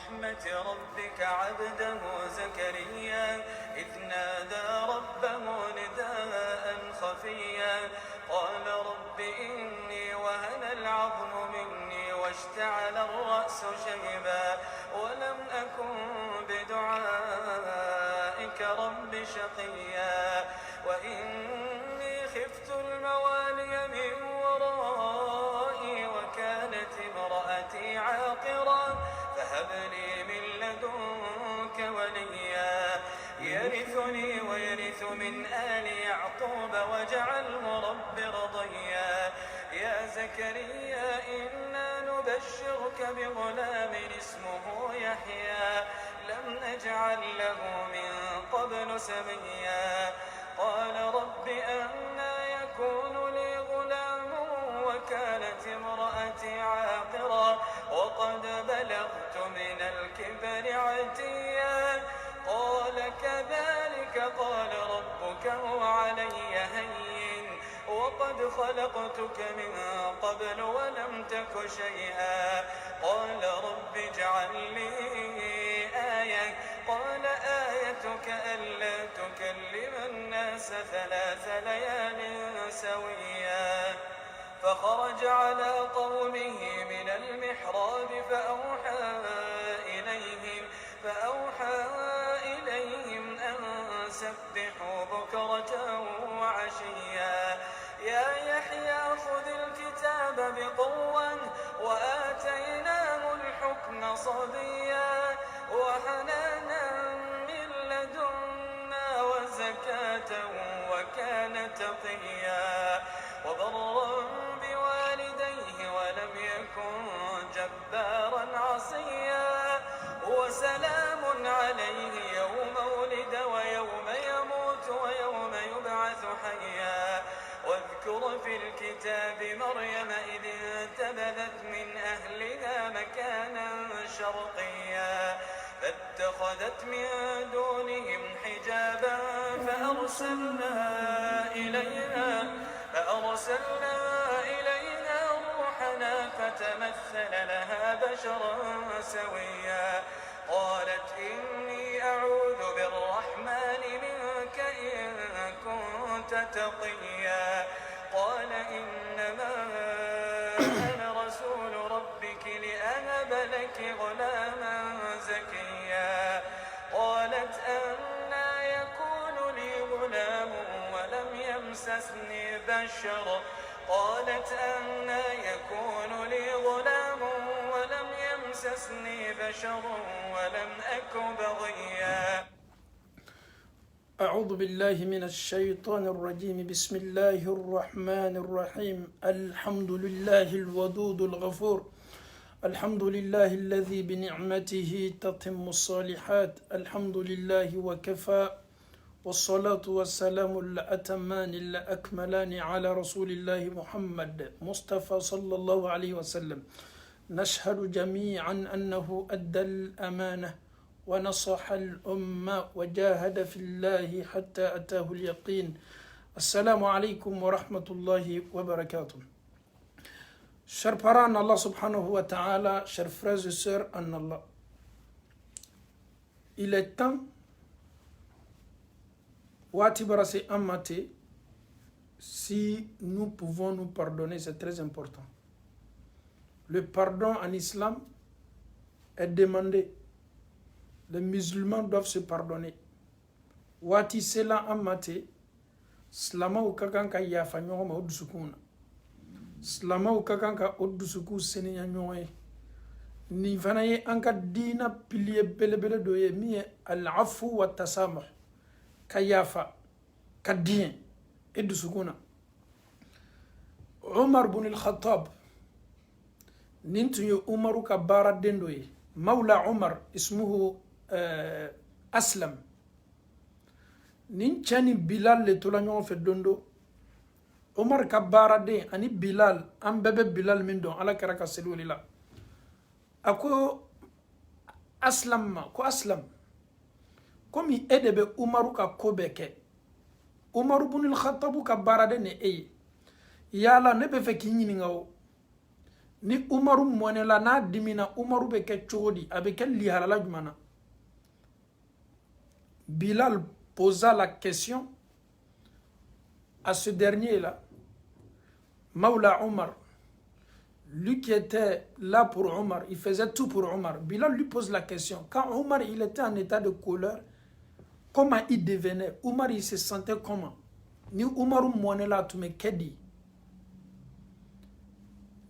رحمة ربك عبده زكريا إذ نادى ربه نداء خفيا قال رب إني وهن العظم مني واشتعل الرأس شيبا ولم أكن بدعائك رب شقيا وإني خفت الموالي من ورائي وكانت امرأتي عاقرا فهب لي من لدنك وليا يرثني ويرث من آل يعقوب واجعله رب رضيا يا زكريا إنا نبشرك بغلام اسمه يحيى لم نجعل له من قبل سميا قال رب أنى يكون لي غلام وكانت امرأتي عاقرا وقد بلغت من الكبر عتيا قال كذلك قال ربك هو علي هين وقد خلقتك من قبل ولم تك شيئا قال رب اجعل لي آية قال آيتك ألا تكلم الناس 3 ليال سويا فخرج على قومه من المحراب فأوحى إليهم أن سبحوا بكرة وعشيا يا يحيى خذ الكتاب بقوة وآتيناه الحكم صبيا وحنانا من لدنا وزكاة وكان تقيا وبرا بوالديه ولم يكن جبارا عصيا وسلام عليه يوم ولد ويوم يموت ويوم يبعث حيا واذكر في الكتاب مريم إذ انتبذت من أهلها مكانا شرقيا فاتخذت من دونهم حجابا فأرسلنا إليها روحنا فتمثل لها بشرا سويا قالت إني أعوذ بالرحمن منك إن كنت تقيا قال إنما أنا رسول ربك لأهب لك غلاما زكيا قالت أنى يكون لي غلام ولم يمسسني بشر قالت أنى يكون لي غلام ولم يمسسني بشر ولم أك بغيا أعوذ بالله من الشيطان الرجيم بسم الله الرحمن الرحيم الحمد لله الودود الغفور الحمد لله الذي بنعمته تتم الصالحات الحمد لله وكفى والصلاة والسلام الأتمان الأكملان على رسول الله محمد مصطفى صلى الله عليه وسلم نشهد جميعا أنه أدى الأمانة ونصح الأمة وجاهد في الله حتى أتاه اليقين السلام عليكم ورحمة الله وبركاته. Chers parents en Allah subhanahu wa ta'ala, chers frères et sœurs en Allah, il est temps Watibarase Amate, si nous pouvons nous pardonner, c'est très important. Le pardon en islam est demandé. Les musulmans doivent se pardonner. Wati sela amate, slama ukakanka yafa nyoma udusukuna. Slama ukakanka udusuku seniya nyoye. Ni fanaye anka dina piliye belebele doye miye al-afu wa tasamuh. Kayafa, kadien, udusukuna. Umar bin al-Khattab, nintu Umaru ka bara dendoye. Mawla Umar, ismuhu Aslam. Nin chani Bilal le tola ñoo fe dondo Omar ka baara den ani Bilal an bebe Bilal min don ala kɛra ka seli la ako Aslam ma ko Aslam komi e de be Umaru ka ko bɛɛ kɛ Umaru bin al-Khattab ka baara den ne e ye yala ne be fɛ k'i ɲininka o ni Umaru monela na dimina Umaru be ke chogodi avec li halala jumana. Bilal posa la question à ce dernier-là, Maula Omar, lui qui était là pour Omar, il faisait tout pour Omar. Bilal lui pose la question. Quand Omar il était en état de colère, comment il devenait? Omar il se sentait comment? Ni Omaru monela tu me kedi.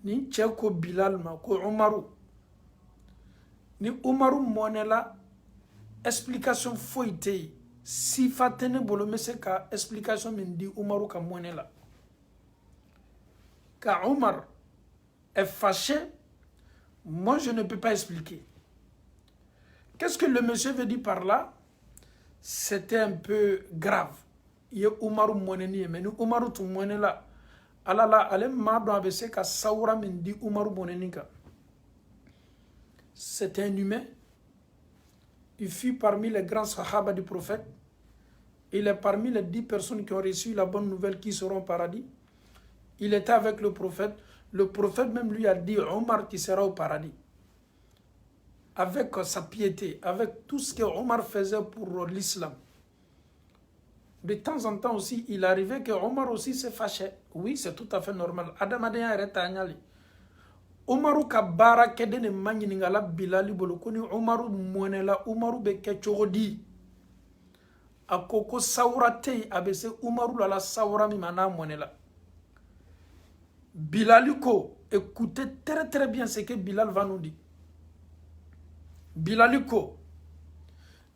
Ni tcheko Bilal ma ko Omaru. Ni Omaru monela explication foite. Si fatene bolo mese ka explication min di Omaru ka monela. Car Omar est fâché, moi je ne peux pas expliquer. Qu'est-ce que le monsieur veut dire par là? C'était un peu grave. Il y a Omaru moneni, mais nous Omaru tu monela. Alala, ale mado abese ka saura min di Omaru moneni ka. C'était un humain. Il fut parmi les grands sahaba du prophète. Il est parmi les 10 personnes qui ont reçu la bonne nouvelle qui seront au paradis. Il était avec le prophète. Le prophète même lui a dit Omar qui sera au paradis. Avec sa piété, avec tout ce que Omar faisait pour l'islam. De temps en temps aussi, il arrivait que Omar aussi se fâchait. Oui, c'est tout à fait normal. Adamadenya reta anyali. Omaru ka bara kedene manginingala Bilali bolo koni Omaru monela Omaru be kechogodi. Akoko saurate abese Omaru la saura mi mana monela. Bilali ko, écoutez très bien ce que Bilal va nous dire. Bilali ko,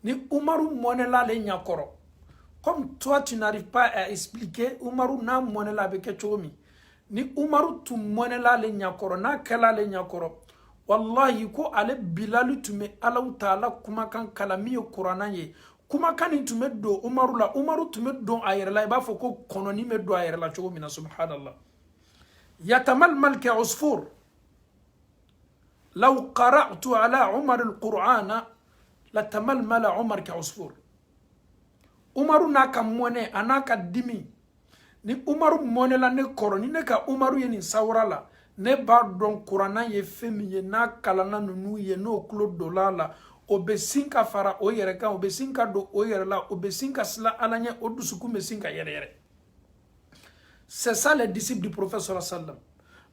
ni Omaru monela le nyakoro. Comme toi tu n'arrives pas à expliquer, Omaru na monela be kechogomi. Ni Umaru tu monela le nyakoro na kala le nyakoro wallahi ko ale Bilal tume Allahu Taala kuma kan kalami yo Qur'ana ye kuma kan tume do Umaru la Umaru tume do ayerla ba fo ko kononi me do ayerla chogo mina subhanallah yatamalmal ka usfur law qara'tu ala Umar al-Qur'ana latamalmala Umar ka usfur Umaru na kamone anaka dimi ni Umaru monela ne koro ni ne ka Umaru ye ni sawra la ne ba don Qur'ana ye femi ye na kalana nunu ye no klo dolala obesinka fara o yere kan obesinka do o yere la obesinka sla alanye odusuku mesinka yere. C'est ça les disciples du prophète sallallahu alayhi wa sallam.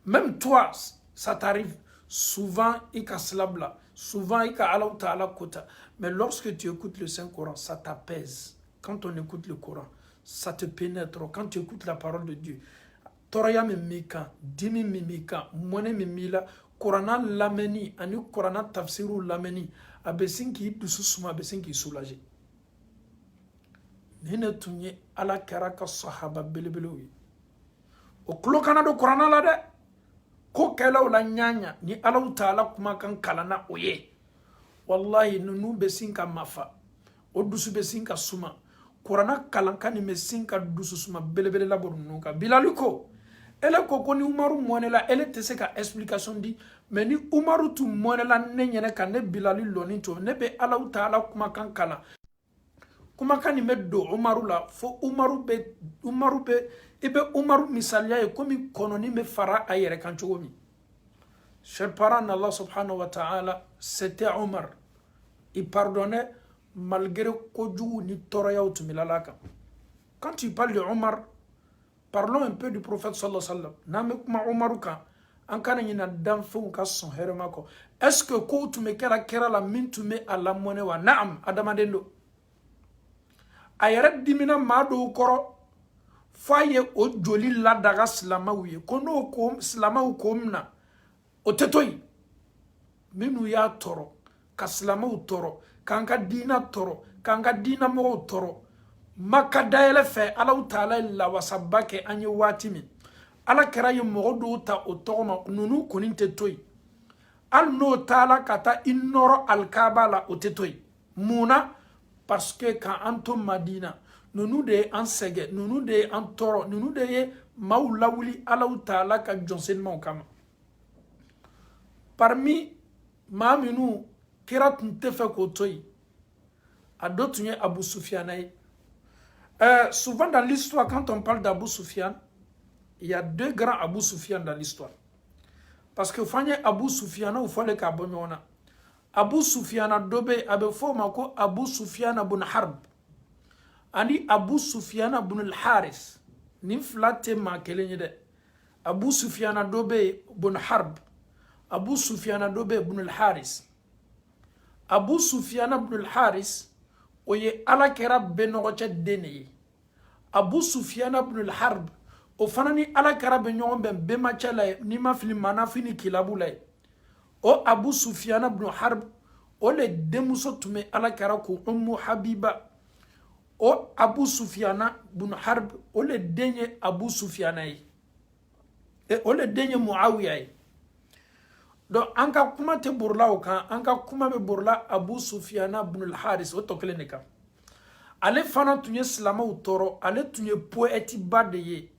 Même toi ça t'arrive souvent il ka slabla souvent il ka Allah Ta'ala kota mais lorsque tu écoutes le Saint-Coran ça t'apaise. Quand on écoute le Coran ça te pénètre quand tu écoutes la parole de Dieu. Toraya mimika, dimi mimika, mone mimila, Korana lameni, ani Korana tafsiru lameni, abesinki dususuma abesinki soulagé. Nene tunye ala karaka sahaba belebelewi. O klokana do Korana la de, ko kela la nyanya, ni ala Ta'ala kuma kan kalana oye. Wallahi nunu besinka mafa, o dusu besinka suma. Qur'ana kalankani mesinka dususuma belebele la borunuka Bilaliko ele koko ni Umaru monela ele te se ka explication di mais ni Umaru tu monela ne nyene ka ne Bilali loni to ne be Allah Ta'ala kuma kan kala kuma kan me do Umaru la fo Umaru be ibe Umaru misalia e komi kononi me fara ayere kan chogomi cher parent Allah subhanahu wa ta'ala c'était Omar il pardonnait malgré Kodjou ni Toraya ou Tumilalaka. Quand tu parles de Omar, parlons un peu du prophète sallallahu alayhi wa sallam. Namekuma Omaruka, ankana yina danfou ka son heremako. Est-ce que ko tume kera la min tume ala mone wa naam adamadendo? Ayere dimina mado koro faye o joli la daga slamawiye. Kono ko slamaw komna o tetoy. Minu ya toro, ka slamaw toro. Kanga dina toro, kanga dina mo toro. Maka dayele fe ala Ta'ala la wasabake anye watimi. Ala kera ye mogo ta otoma nunu koninte toy. Al no Ta'ala kata inoro al kabala otetoy. Muna parce que quand anto Madina, nunu de an sege, nunu de an toro, nunu de ye maulawuli ala Ta'ala ka jonsenma kama. Parmi maminu Kirat ntefe kotoy. A d'autres Abu Sufyan. Souvent dans l'histoire, quand on parle d'Abu Sufyan, il y a deux grands Abu Sufyan dans l'histoire. parce que fanye Abu Sufyana ufole ka bonyona Abu Sufyana dobe abe foma ko Abu Sufyana bun Harb ani Abu Sufyana bun al-Haris ni flate ma kelenye de Abu Sufyana dobe bun Harb Abu Sufyana dobe bun al-Haris Abu Sufyana bun al-Haris oye ala kera benogoche dene Abu Sufyana bun al-Harb o fana ni ala kera benyogon ben bema chala ni ma fili mana fini kilabula o Abu Sufyana bun Harb o le demuso tume ala kera ko Ummu Habiba o Abu Sufyana bun Harb o le denye Abu Sufyana yi o le denye Muawiya yi donc anka kuma te burla o kan anka kuma be burla Abu Sufyana bun al-Haris o tokele ne kan ale fana tunye silamaw toro ale tunye poeti bade ye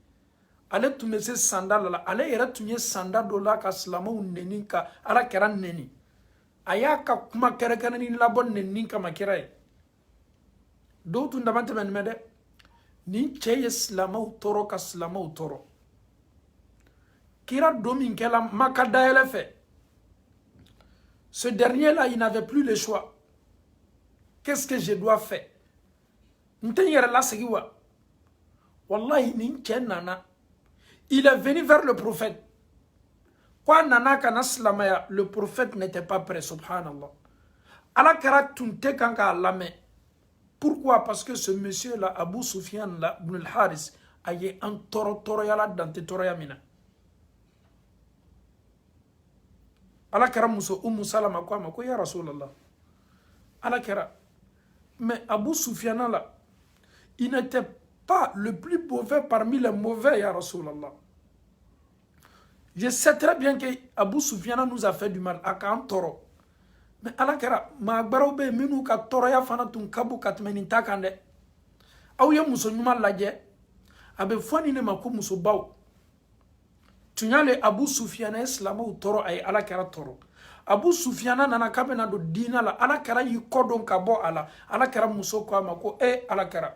ale tunye se sandal la ale yera tunye sandal do la ka silamaw neni ka ala kera neni aya ka kuma kere kere ni labon neni ka makira ye do tun dabante ben mede ni cheye silamaw toro ka silamaw toro kira domin kela makada ele fe. Ce dernier-là, il n'avait plus le choix. Qu'est-ce que je dois faire? Wallahi, il est venu vers le prophète. Quoi, nana kana slamaya, le prophète n'était pas prêt, subhanallah. Allah kara tunte kanka lame. Pourquoi? Parce que ce monsieur-là, Abu Sufyan, là, ibn al-Haris, a eu un toro yala dans tes toro yamina. ala kara muso Salama ko ma ko ya Rasulallah ala kara mais Abu Sufyan là il n'était pas le plus mauvais parmi les mauvais ya Rasulallah. Je sais très bien que Abu Sufyan nous a fait du mal à kan toro mais ala kara ma gbaro be minu ka toro ya fana tun kabu katmeni takande aw ya muso nyuma laje abe fani ne mako muso baw tunyale Abu Sufyan islama toro ay ala kara toro Abu Sufyan nana kabena do dina la ala kara yi kodon ka bo ala kara muso ko amako ala kara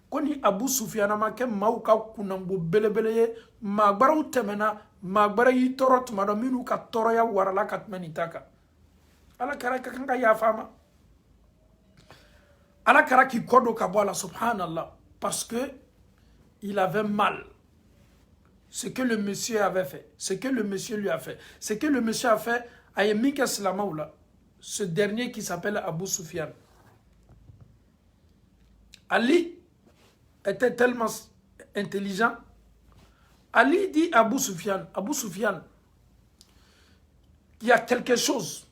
koni Abu Sufyan ma ke mauka kunambo belebele ye magbara temena magbara yi toro tumado minu ka toro ya warala katmeni taka ala kara ka kanga ya fama ala kara ki kodo ka bo ala subhanallah parce que il avait mal. Ce que le monsieur avait fait, ce que le monsieur lui a fait, ce que le monsieur a fait à Yemika Slamaoula, ce dernier qui s'appelle Abu Sufyan. Ali était tellement intelligent. Ali dit à Abu Sufyan, il y a quelque chose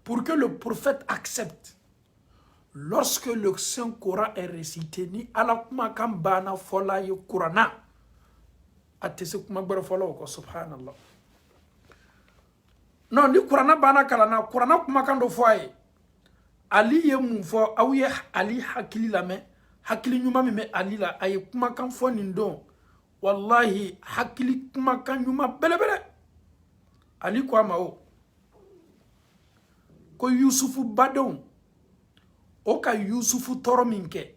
pour que le prophète accepte. Lorsque le Saint-Coran est récité, ni alakuma kambana fola yo Qurana. Subhanallah. Non, ni Qurana bana kalana, Qurana kuma kando foye. Ali ye mun fo, awiye Ali hakili la me, hakili nyuma me Ali la, aye kuma kan fo nindo. Wallahi, hakili kuma kan nyuma bele bele. Ali kwa mao. Ko Yusufu badon. Oka Yusufu toro minke.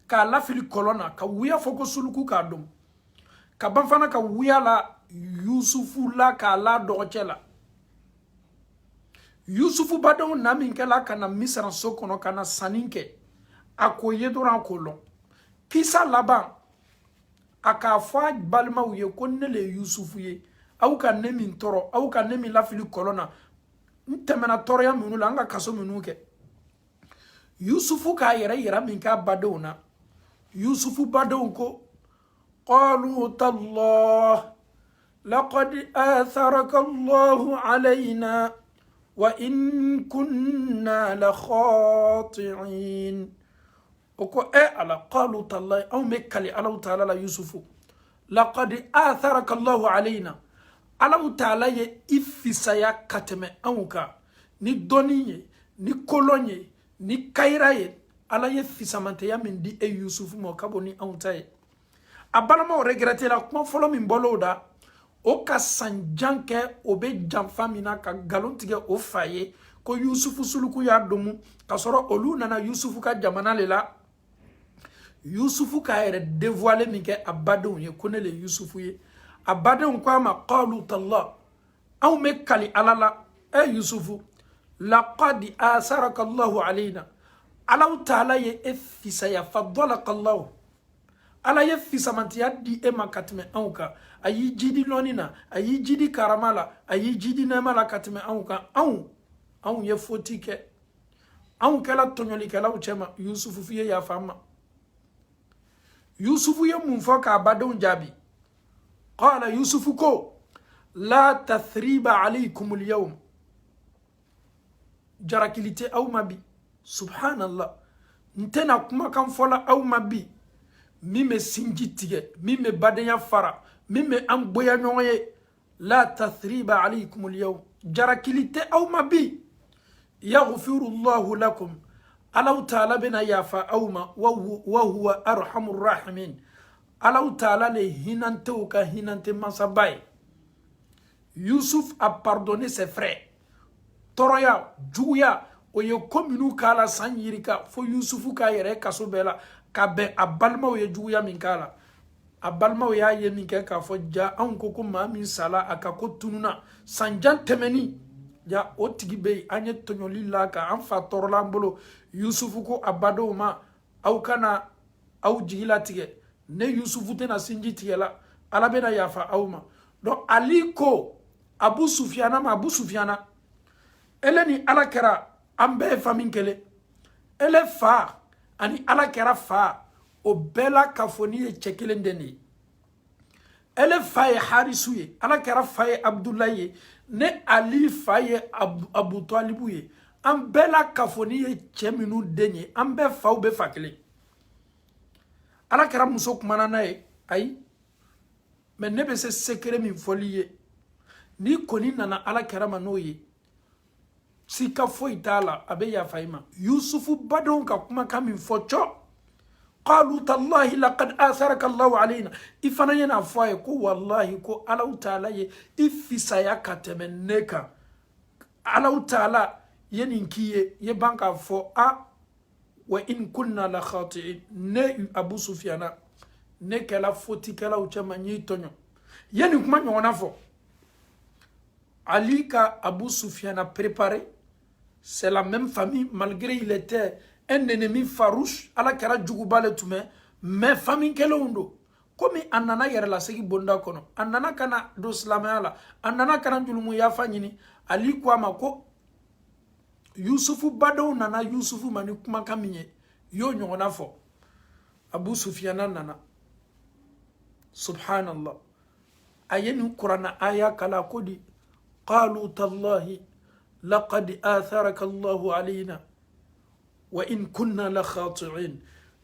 Ka lafili kolona, ka wuya foko suluku ka dom. Ka banfana ka wuya la Yusufu la ka la doche la. Yusufu badon na minke la kana misran sokono kana saninke. Ako yedoran kolon. Kisa laban. Aka fwa balma uye konne le Yusufu ye. Au ka nemi toro, au ka nemi lafili kolona. Ntemena toro ya munu la anga kaso munuke. Yusufu ka yera minka badona. Yusufu badon ko قالوا تالله لقد آثرك الله علينا وإن كنا لخاطئين وكو على قالوا تالله أو مكالي الله تعالى يوسف لقد آثرك الله علينا الله تعالى إفسايا كتم أوكا ni doniye ni kolonye ni kairaye ala ye fisamante min di Yusuf mo kaboni auntaye abalama o regretter la kuma folo min bolo da o ka sanjanke o be janfa mina ka galontige o faye ko Yusufu suluku ya domu ka soro olu nana Yusufu ka jamana lela Yusufu ka ere dévoiler min ke abadon ye konele Yusufu ye abadon ko ma qalu tallah أو مكالي على أي يوسف لقد آثرك الله علينا على تعالى يفس يفضلك الله على يفس من تيادي إما كتم أوكا أي جدي لونينا أي جدي كرامالا أي جدي نمالا كتم أوكا أو يفوتيك أو كلا تنيولي كلا وشما يوسف فيه يا فاما يوسف يمنفك أبدون جابي قال يوسف كو لا تثريب عليكم اليوم jarakilite au mabi subhanallah ntena kuma kan fola au mabi mime sinjitige mime badenya fara mime amboya nyoye la tathriba alaykum al-yawm jarakilite au mabi yaghfiru Allah lakum alaw ta'ala bina yafa auma wa huwa arhamur rahimin alaw ta'ala le hinante masabay Yusuf a pardonné ses frères toroya juguya o ye kominu kala san yirika fo Yusufu ka yere kaso bela ka be abalma o ye juguya min kala abalma o ya ye min ke ka fo ja an ko ma min sala aka ko tununa sanjan temeni ja o tigi be anye tonyoli la ka an fa torola mbolo Yusufu ko abado ma au kana au jigila tige ne Yusufu tena sinji tigela ala bena yafa auma donc aliko Abu Sufyana ele ni alakera ambe famille kele ele fa ani alakera fa o bela kafoni e chekelen deni ele fa ye Harisu ye alakera fa ye Abdullahi ne Ali fa ye Abu Talibu ye ambela kafoni e cheminu denye ambe fa o be fakele alakera muso kumana na ye ai mais ne be se secret min foliye ni koni nana alakera manoye sika fo itala abe ya faima Yusufu badon ka kuma kamin focho qalu tallahi laqad atharaka Allah alaina ifana yana foye ko wallahi ko Allah taala ye ifisa ya katemeneka Allah taala yeninkiye ye banka fo a wa in kunna la khati'in ne Abu Sufyana ne kala foti kala uchama nyi tonyo yeni kuma nyona fo Ali ka Abu Sufyan a préparé, c'est la même famille, malgré il était un ennemi farouche, à la kara djuguba le tume, mais famille kele undo. Comme anana yere la segi bonda kono, anana kana do slamayala, anana kana julumu yafa nyini, Ali kwa mako, Yusufu bado nana Yusufu mani kuma kaminye, yo nyona fo. Abu Sufyan nana, subhanallah. Ayeni Qur'ana aya kala kodi, قالوا تالله لقد آثرك الله علينا وإن كنا لخاطئين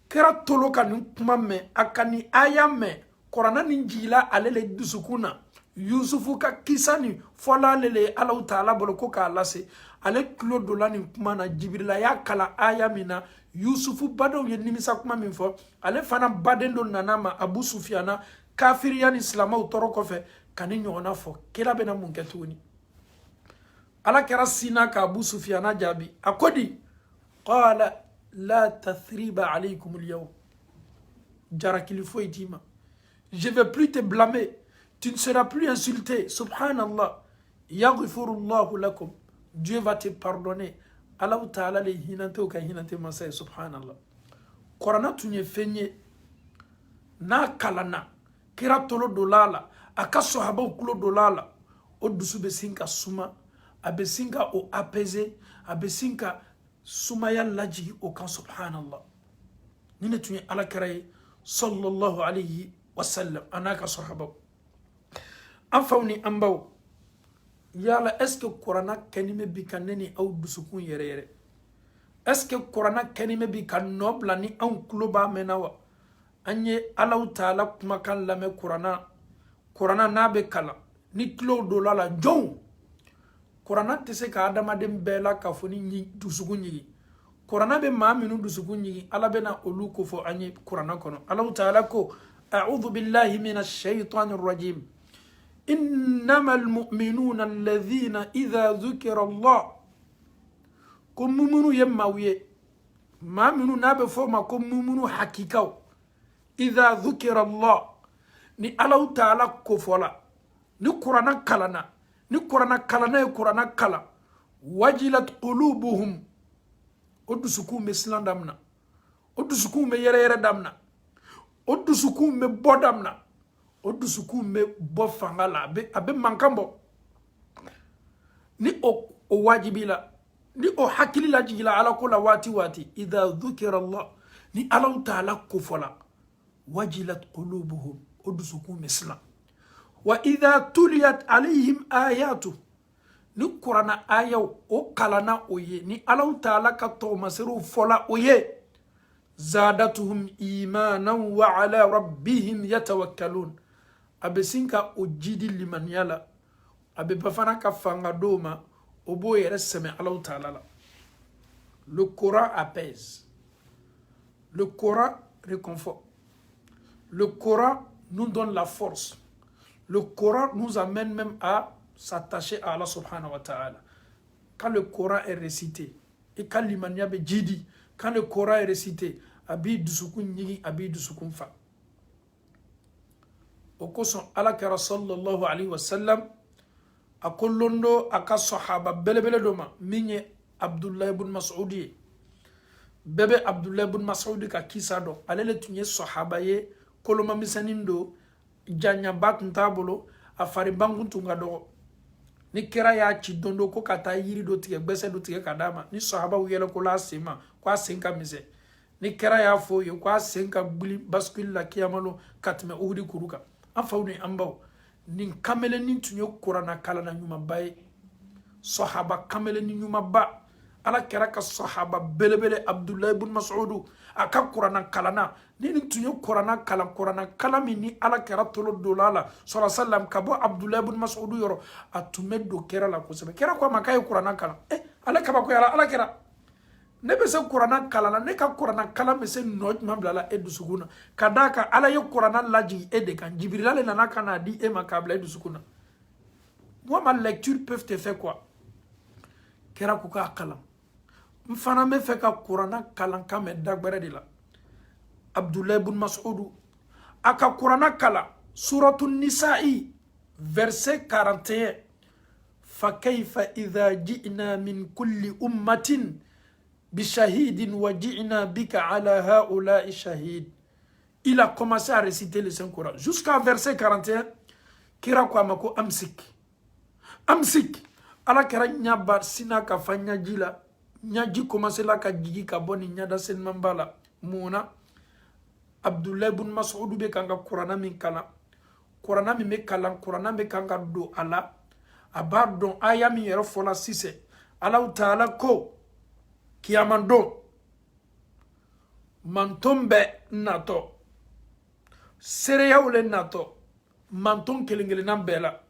كرات لوكا نكمم أكني أيام قرآن نجيلا على الدسكونا يوسف كيساني فلا للي الله تعالى بلوكو كالاسي على كلو دولاني كمانا جبريل يا كلا أيامنا يوسف بدو ينمسا كمم فو على فانا بدن دون ناناما أبو سفيانا كافر يعني إسلام أو تروكوفه كاني نيونا فو كلا بنا منكتوني ala kera sina ka Abu Sufyana jabi akodi qala la tathriba alaykum al-yawm jarakili foitima je vais plus te blâmer tu ne seras plus insulté subhanallah yaghfirullahu lakum Dieu va te pardonner Allah ta'ala le hinante ka hinante masay subhanallah Qur'ana tunye fenye na kalana kira tolo dolala akaso haba kulo dolala odusu besinka suma abesinka o apaiser abesinka sumaya laji o kan subhanallah nina tunye ala karaye sallallahu alayhi wa sallam anaka sahaba afawni ambaw yala est-ce que Qur'ana kanime bi kaneni aw dusukun yere est-ce que Qur'ana kanime bi kan nobla ni an kluba menawa anye Allah taala kuma kan lame Qur'ana nabe kala ni klo dolala jon Qur'ana tese ka adama dem bela ka foni ni dusukun nyigi Qur'ana be ma minu dusukun nyigi ala bena olu ko fo anye Qur'ana kono Allah taala ko a'udhu billahi minash shaitanir rajim إنما المؤمنون الذين إذا ذكر الله كم مؤمنو يماوية ما منو نابي فوما كم مؤمنو حقيقة إذا ذكر الله ني الله تعالى كفولا ني قرآن كلنا ni kurana kala na kurana kala wajilat qulubuhum odusukum me slandamna odusukum me yere damna odusukum me bodamna odusukum me bofangala abe mankambo ni o wajibila ni o hakilila jigila ala kula wati idha dhukira Allah ni Allah ta'ala kufola wajilat qulubuhum odusukum me slam wa idha tuliyat alayhim ayatu ni kurana ayaw o kalana oye ni Allah ta'ala ka to masiru fola oye zadatuhum imanan wa ala rabbihim yatawakkalun abesinka ojidi liman yala abe bafana ka fanga doma obo yere seme Allah ta'ala la. Le Coran apaise, le Coran réconforte, le Coran nous donne la force, le Coran nous amène même à s'attacher à Allah subhanahu wa ta'ala. Quand le Coran est récité et quand l'imania be jidi, quand le Coran est récité, abi dusukun nyigi, abi dusukun fa. Okoson alakara sallallahu alayhi wa sallam akolondo aka sahaba belebele doma minye Abdullah ibn Mas'udi bebe Abdullah ibn Mas'udi ka kisa do alele tunye sahaba ye koloma misanindo janya bat ntabolo afari bangun tunga do ni kera ya ci dondo ko kata yiri do tige gbese do tige kadama ni sahaba wiyele ko la sema kwa senka mise ni kera ya fo yo kwa senka buli bascule la kiyamalo katme uhudi kuruka afawni ambaw nin kamele nin tunyo kurana kala na nyuma baye sahaba kamele ni nyuma ba ala kera ka sahaba belebele Abdullah ibn Mas'ud aka kurana kalana ni tunyo kurana kala mini ala kera tolo dolala sallallahu alaihi wasallam kabo Abdullah ibn Mas'ud yoro atume do kera la ko sebe kera ko makay kurana kala ala kaba ko ala kera ne be se kurana kalana ne ka kurana kala me se noj mamblala edusukuna kadaka ala yo kurana laji ede kan jibril le nana kana di e makabla edusukuna moi ma lecture peuvent te faire quoi kera ko ka kala mfana me fe ka kurana kalan ka me dagbere de la Abdullah ibn Mas'ud aka kurana kala suratul nisa'i verset 41 fa kayfa idha ji'na min kulli ummatin bishahidin wa ji'na bika ala haula'i shahid. Il a commencé à réciter le Saint-Coran jusqu'à verset 41 kira kwa mako amsik ala kera nyaba sina ka fanya jila nyaji commencé la ka jigi ka boni nyada sen mambala muna Abdullah ibn Mas'ud be kanga Qur'ana min kala Qur'ana mi me kala Qur'ana be kanga do ala abardon aya mi yero fola sise Allah ta'ala ko kiyamando mantombe nato sereya ule nato manton kelengele nambela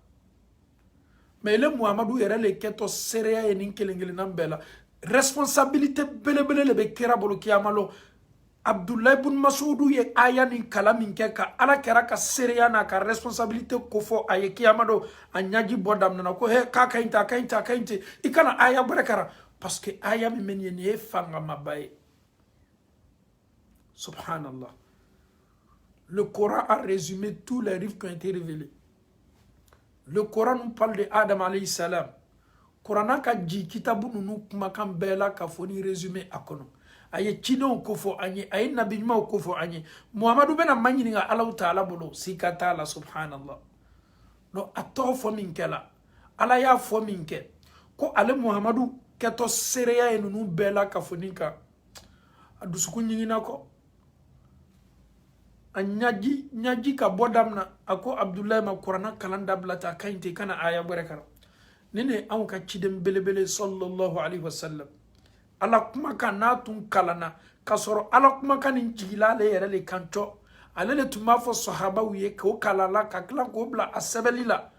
mais le Muhammadu yere le keto sereya enin kelengele nambela responsabilité belebele le be kera bolo kiyamalo Abdullah ibn Mas'ud ye aya ni kalamin keka ala kera ka sereya na ka responsabilité kofo aye kiyamado anyaji bodam na ko he ka kainte ikana aya barakara parce que aya mi men yene fanga mabaye. Subhanallah. Le Coran a résumé tous les livres qui ont été révélés. Le Coran nous parle de Adam alayhi salam. Coran ka ji kitabu nunu kumakan bela ka foni résumé akono. Aye chino kofo anye, aye nabi nyuma kofo anye. Muhammadu bena manyini nga Allah ta'ala bolo sikata la subhanallah. No ato fo minkela. Ala ya fo minke. Ko ale Muhammadu keto sereya enunu bela kafonika adusuku nyingina ko anyaji ka bodamna ako Abdullah ma Qur'ana kalanda blata kainte kana aya barakara nene an ka cidem belebele sallallahu alaihi wasallam ala kuma kana tun kalana kasoro ala kuma kanin jigila le yere le kancho ale le tuma fo sahaba wiye ko kalala ka kala ko bla asabelila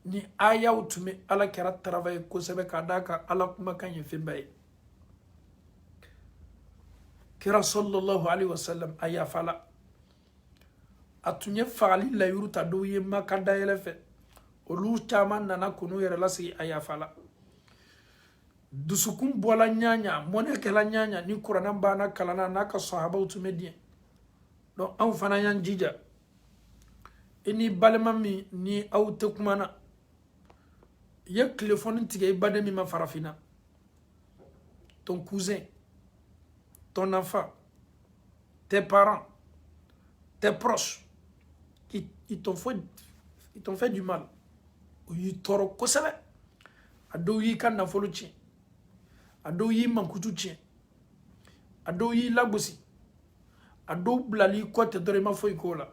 ni aya utume ala kera travail ko sebe kadaka ala kuma kan yefimbaye kira sallallahu alaihi wasallam aya fala atunye fali la yuruta do yema kada yelefe olu chaman nana kunu yere lasi aya fala dusukun bola nyanya mone kala nyanya ni Qur'ana bana kalana naka sahaba utume die donc an fana yan jija ini balmami ni au tekumana ye téléphone tigɛ i baden min ma farafina, ton cousin, ton enfant, tes parents, tes proches, ils t'ont fait du mal. Ils t'ont kosɛbɛ. A dɔw y'i ka nafolo tiɲɛ, a dɔw y'i mankutu tiɲɛ, a dɔw y'i lagosi, a dɔw bilali kɔ tɛ dɔrɔn i ma foyi k'o la.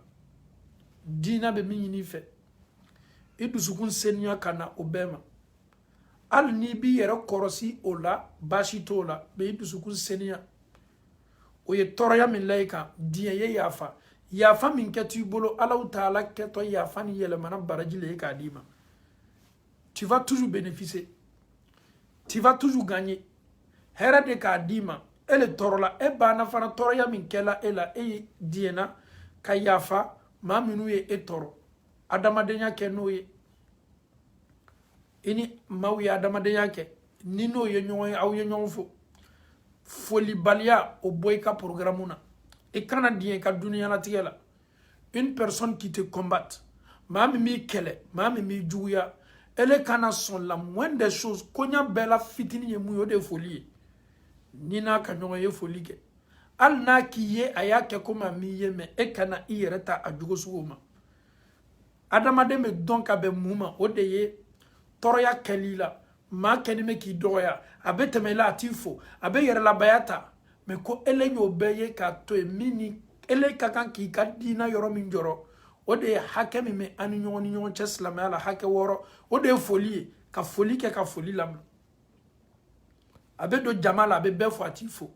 Diina bɛ min ɲini i fɛ, i dusukun seniya ka na o bɛɛ ma. Hali n'i b'i yɛrɛ kɔrɔsi o la baasi t'o la, mais i dusukun seniya. O ye tɔɔrɔya min la i kan, diɲɛ ye yafa. Yafa min kɛ t'i bolo, Alahu Taala kɛtɔ yafa ni yɛlɛmana baraji le ye k'a d'i ma. Tu vas toujours bénéficier. Tu vas toujours gagner. Hɛrɛ de k'a d'i ma. E le tɔɔrɔ la, e banna fana tɔɔrɔya min kɛla e la, e ye diɲɛna ka yafa maa minnu ye e tɔɔrɔ. Adamadenya kɛ n'o ye. I ni maaw ye adamadenya kɛ. Ni n'o ye ɲɔgɔn ye, aw ye ɲɔgɔn fo. Folibaliya o bɔ i ka programme na. I kana diɲɛ i ka duniyalatigɛ la. Une personne qui te combatte, maa min b'i kɛlɛ, maa min b'i juguya, ele kana sɔn la moindre des choses, koɲa bɛɛ la fitini ye mun ye, o de ye foli ye. Ni n'a ka ɲɔgɔn ye foli kɛ. Hali n'a k'i ye a y'a kɛ komi a m'i ye, mais e kana i yɛrɛ ta a jogo sugu ma. Adamaden bɛ dɔn ka bɛn mun ma, o de ye tɔɔrɔya kɛl'i la. Maa kɛni bɛ k'i dɔgɔya, a bɛ tɛmɛ i la a t'i fo, a bɛ yɛrɛlabaya ta, mais ko ele y'o bɛɛ ye k'a to yen min ni ele ka kan k'i ka diina yɔrɔ min jɔrɔ, o de ye hakɛ min bɛ an ni ɲɔgɔn cɛ silamɛya la, hakɛ 6, o de ye foli ye, ka foli kɛ ka foli lamɛn. A bɛ don jama la, a bɛ bɛɛ fo a t'i fo,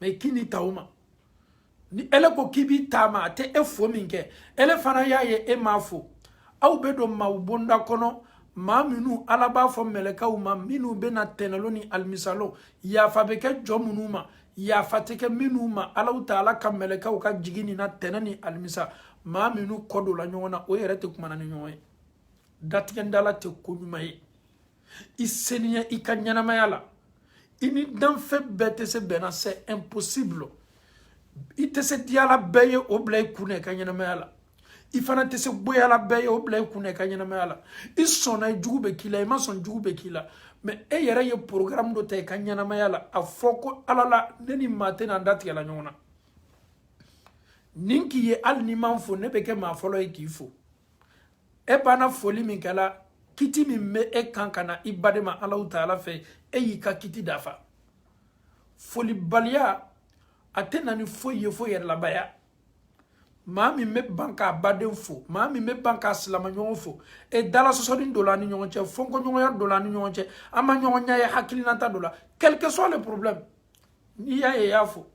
mais k'i ni ta o ma. Ni ele ko k'i b'i ta ma, a tɛ e fo min kɛ, ele fana y'a ye e m'a fo. Aw bɛ don maaw bonda kɔnɔ, maa minnu Ala b'a fɔ mɛlɛkɛw ma, minnu bɛna tɛnɛlo ni alimisalo, yafa bɛ kɛ jɔ minnu ma, yafa tɛ kɛ minnu ma, Alahu Taala ka mɛlɛkɛw ka jigi nin na tɛnɛ ni alimisa, maa minnu kɔ don la ɲɔgɔn na, o yɛrɛ tɛ kumana ni ɲɔgɔn ye. Datigɛndala tɛ ko ɲuman ye. I seniya i ka ɲɛnamaya la. I ni danfɛn bɛɛ tɛ se bɛnna, c'est impossible. I tɛ se diyala bɛɛ ye o bila i kun na i ka ɲɛnamaya la. I fana tɛ se boyala bɛɛ ye o bila i kun na i ka ɲɛnamaya la. I sɔnna i jugu bɛ k'i la, i ma sɔn jugu bɛ k'i la. Mais e yɛrɛ ye programme dɔ ta i ka ɲɛnamaya la, a fɔ ko Ala la ne ni maa tɛna n datigɛ la ɲɔgɔn na. Nin k'i ye hali n'i ma fo, ne bɛ kɛ maa fɔlɔ ye k'i fo. E banna foli min kɛla, kiti min bɛ e kan ka na i baden ma Alahu Taala fɛ, e y'i ka kiti dafa. Folibaliya a tɛ na ni foyi ye fo yɛrɛlabaya. Maa min bɛ ban k'a baden fo, maa min bɛ ban k'a silamɛɲɔgɔn fo, e dalasɔsɔli dɔ la ni ɲɔgɔn cɛ, fɔnkɔɲɔgɔnya dɔ la ni ɲɔgɔn cɛ, an ma ɲɔgɔn ɲɛ ye hakilinata dɔ la, quel que soit le problème, n'i y'a ye i y'a fo.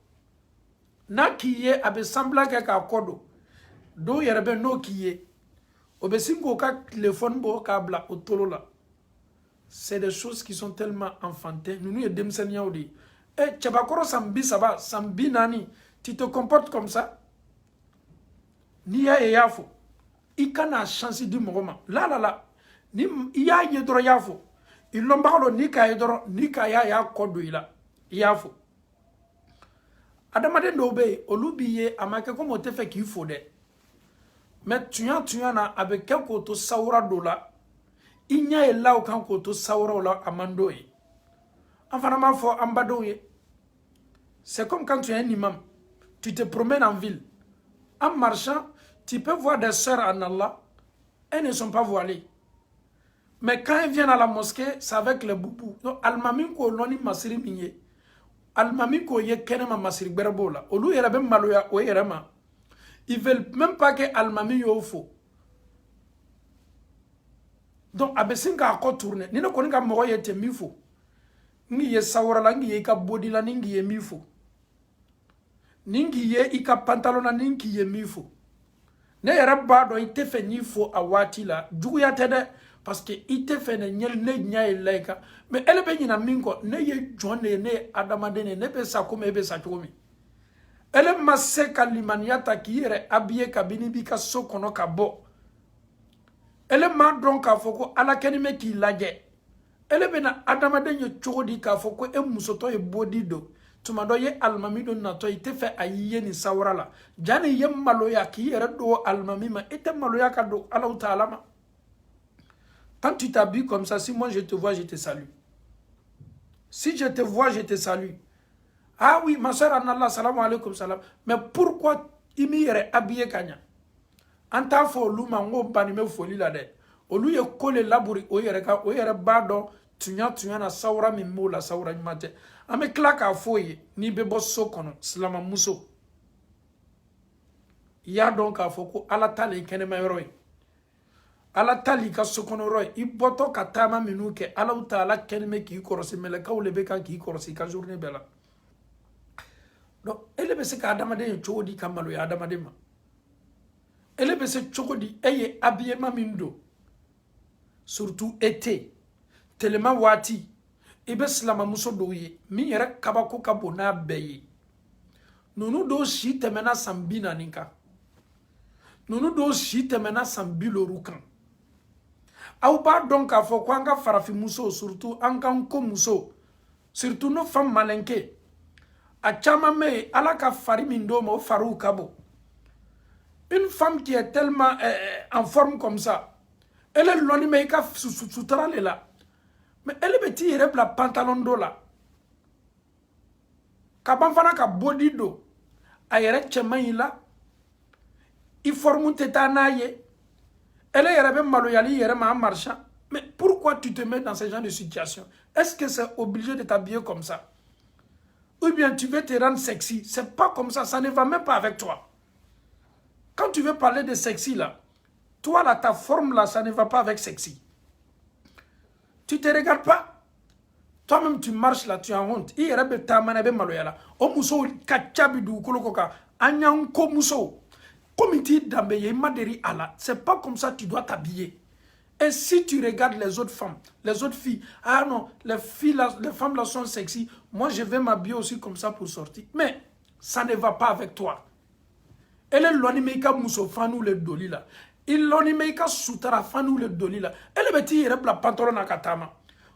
N'a k'i ye a bɛ semblant kɛ k'a kɔ don, dɔw yɛrɛ bɛ n'o k'i ye, o bɛ sin k'o ka téléphone bɔ k'a bila o tolo la. C'est des choses qui sont tellement enfantines. Ninnu ye denmisɛnniyaw de ye. Cɛbakɔrɔ san 30, san 40, tu te comportes comme ça. N'i y'a ye i y'a fo, i kana chance di mɔgɔ ma. La, ni i y'a ye dɔrɔn i y'a fo. I lɔnbaga don n'i k'a ye dɔrɔn, n'i k'a y'a kɔ don i la, i y'a fo. Adamaden dɔw bɛ yen, olu b'i ye, a ma kɛ komi o tɛ fɛ k'i fo dɛ. Mais tunya na, a bɛ kɛ k'o to sawura dɔ la, i ɲɛ ye law kan k'o to sawuraw la, a man d'o ye. An fana b'a fɔ an badenw ye. C'est comme quand tu es un imam, tu te promènes en ville. En marchant, tu peux voir des sœurs en Allah, elles ne sont pas voilées. Mais quand elles viennent à la mosquée, c'est avec les boubous. Donc, almami ko loni masiri minye. Almami ko ye kenema masiri berbo la. Olu yere be maloya o yere ma. Ils veulent même pas que almami yo fo. Donc, abesinga ako tourner. Nino koni ka mogo ye te mifo. Ngi ye sawara la, ngi ye ka body la, ngi ye mifo. Ningi ye ika pantalona ningi ye mifo. Ne yɛrɛ b'a dɔn i tɛ fɛ n'i fo a waati la, juguya tɛ dɛ, parce que i tɛ fɛ ne ɲɛ ye la i kan. Mais ele bɛ ɲina min kɔ, ne ye jɔn de ye, ne ye adamaden de ye, ne bɛ sa komi e bɛ sa cogo min. Ele ma se ka limaniya ta k'i yɛrɛ habillé kabini b'i ka so kɔnɔ ka bɔ. Ele ma dɔn k'a fɔ ko Ala kɛni bɛ k'i lajɛ. Ele bɛna adamaden ye cogo di k'a fɔ ko e musotɔ ye bodi don. Tuma dɔ ye alimami dɔ natɔ i tɛ fɛ a y'i ye nin sawura la. Jani ye maloya k'i yɛrɛ don alimami ma, i tɛ maloya ka don Alahu Taala ma. Quand tu t'habilles comme ça, si moi je te vois, je te salue. Si je te vois, je te salue. Ah oui, ma soeur Anallah, salam alaikum salam. Mais pourquoi il m'y est habillé kanya? En tant que l'homme, on va pas folie là-dedans. Au lieu de coller labourer, au lieu de bado, tu n'as na saura mi moula saura ni mate. Ame claque à foyer, ni bebo sokono, slama muso. Ya donc à foko, ala tali kene mayoroi. Ala tali ka sokono roi. I boto katama minuke, ala uta ala kene me ki korosi, meleka ou lebeka ki korosi, ka journée bela. Donc, elle est se ka adamade yon chodi kamalo ya adamade ma. Elle est se chodi, eye habillement mindo. Surtout été. Tellement wati. Ibe slama muso doye. Mi yere kabako kabona beye. Nunu do shi temena sambina ninka. Nunu do shi temena sambilo rukan. Au ba donc a fo kwanga farafi muso surtout ankanko muso. Surtout nos femmes malenke. A chama me alaka fari mindo mo faru kabo. Une femme qui est tellement en forme comme ça. Elle est loin mais ka soutara là. Mais elle est petit rep la pantalon do là. Kaban fana ka body do. Ayere chemay là. Il forme tetana ye. Elle est rebe maloyali yere ma marchand. Mais pourquoi tu te mets dans ce genre de situation? Est-ce que c'est obligé de t'habiller comme ça? Ou bien tu veux te rendre sexy? C'est pas comme ça ne va même pas avec toi. Quand tu veux parler de sexy là, toi là, ta forme là, ça ne va pas avec sexy. Tu te regardes pas. Toi-même, tu marches là, tu as honte. Il y a des gens qui maloyala. O muso kachabidu kolokoka. Anyanko muso. Comme tu dis d'ambeye maderi ala. C'est pas comme ça que tu dois t'habiller. Et si tu regardes les autres femmes, les autres filles, ah non, les filles là, les femmes là sont sexy. Moi, je vais m'habiller aussi comme ça pour sortir. Mais ça ne va pas avec toi. Elle est l'onimeika muso fanou le doli là. Il l'onimeika soutara fanou le doli là. Elle est petit yere la pantalon na katama.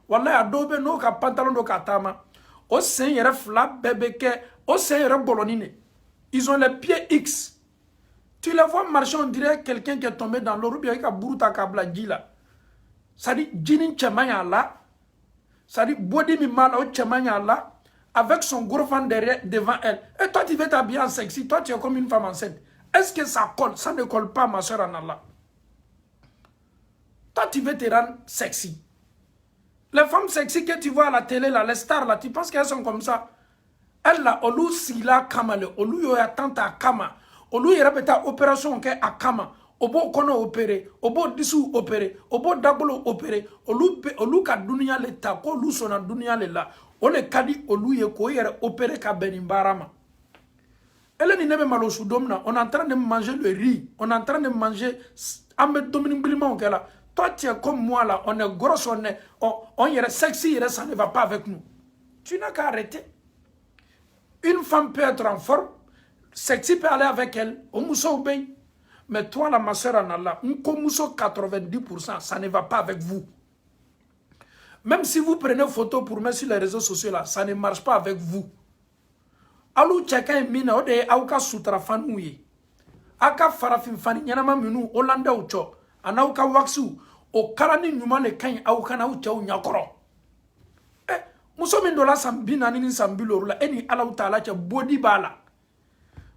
Wallahi adobe no ka pantalon do katama. O sen yere fla bebeke, o sen yere bolonine. Ils ont les pieds X. Tu les vois marcher, on dirait quelqu'un qui est tombé dans l'eau, bien qu'il a bouruta kabla là. Ça dit jinin chemanya là. Ça dit body mi mal au chemanya là. Avec son gros fan derrière, devant elle. Et toi, tu veux t'habiller en sexy. Toi, tu es comme une femme enceinte. Est-ce que ça colle? Ça ne colle pas, ma soeur en Allah. Toi, tu veux te rendre sexy. Les femmes sexy que tu vois à la télé, là, les stars, là, tu penses qu'elles sont comme ça? Elles, là, olu sila kama le, olu yo ya tanta kama. Olu yera beta opération ke a kama. Obo kono opéré, obo disu opéré, obo dabolo opéré. Olu ka dunia le ta, ko olu sona dunia le la. Ole kadi olu ye ko yere opéré ka benimbarama. Elle ni nebe malo soudomna, on est en train de manger le riz, on est en train de manger ambe dominiquement là. Toi tu es comme moi là, on est gros, on est sexy, ça ne va pas avec nous. Tu n'as qu'à arrêter. Une femme peut être en forme, sexy peut aller avec elle, au mousso obéit. Mais toi la ma soeur en Allah, un mousso 90%, ça ne va pas avec vous. Même si vous prenez photo pour mettre sur les réseaux sociaux là, ça ne marche pas avec vous. Alou chacun mina ode auka sutra fanouye. Aka farafin fani nyanama minu Olanda ucho. Anauka waksu. O karani nyumane kany auka na ucha unyakoro. Muso mindola sambina nini sambilo rula. Eni ala utala cha body bala.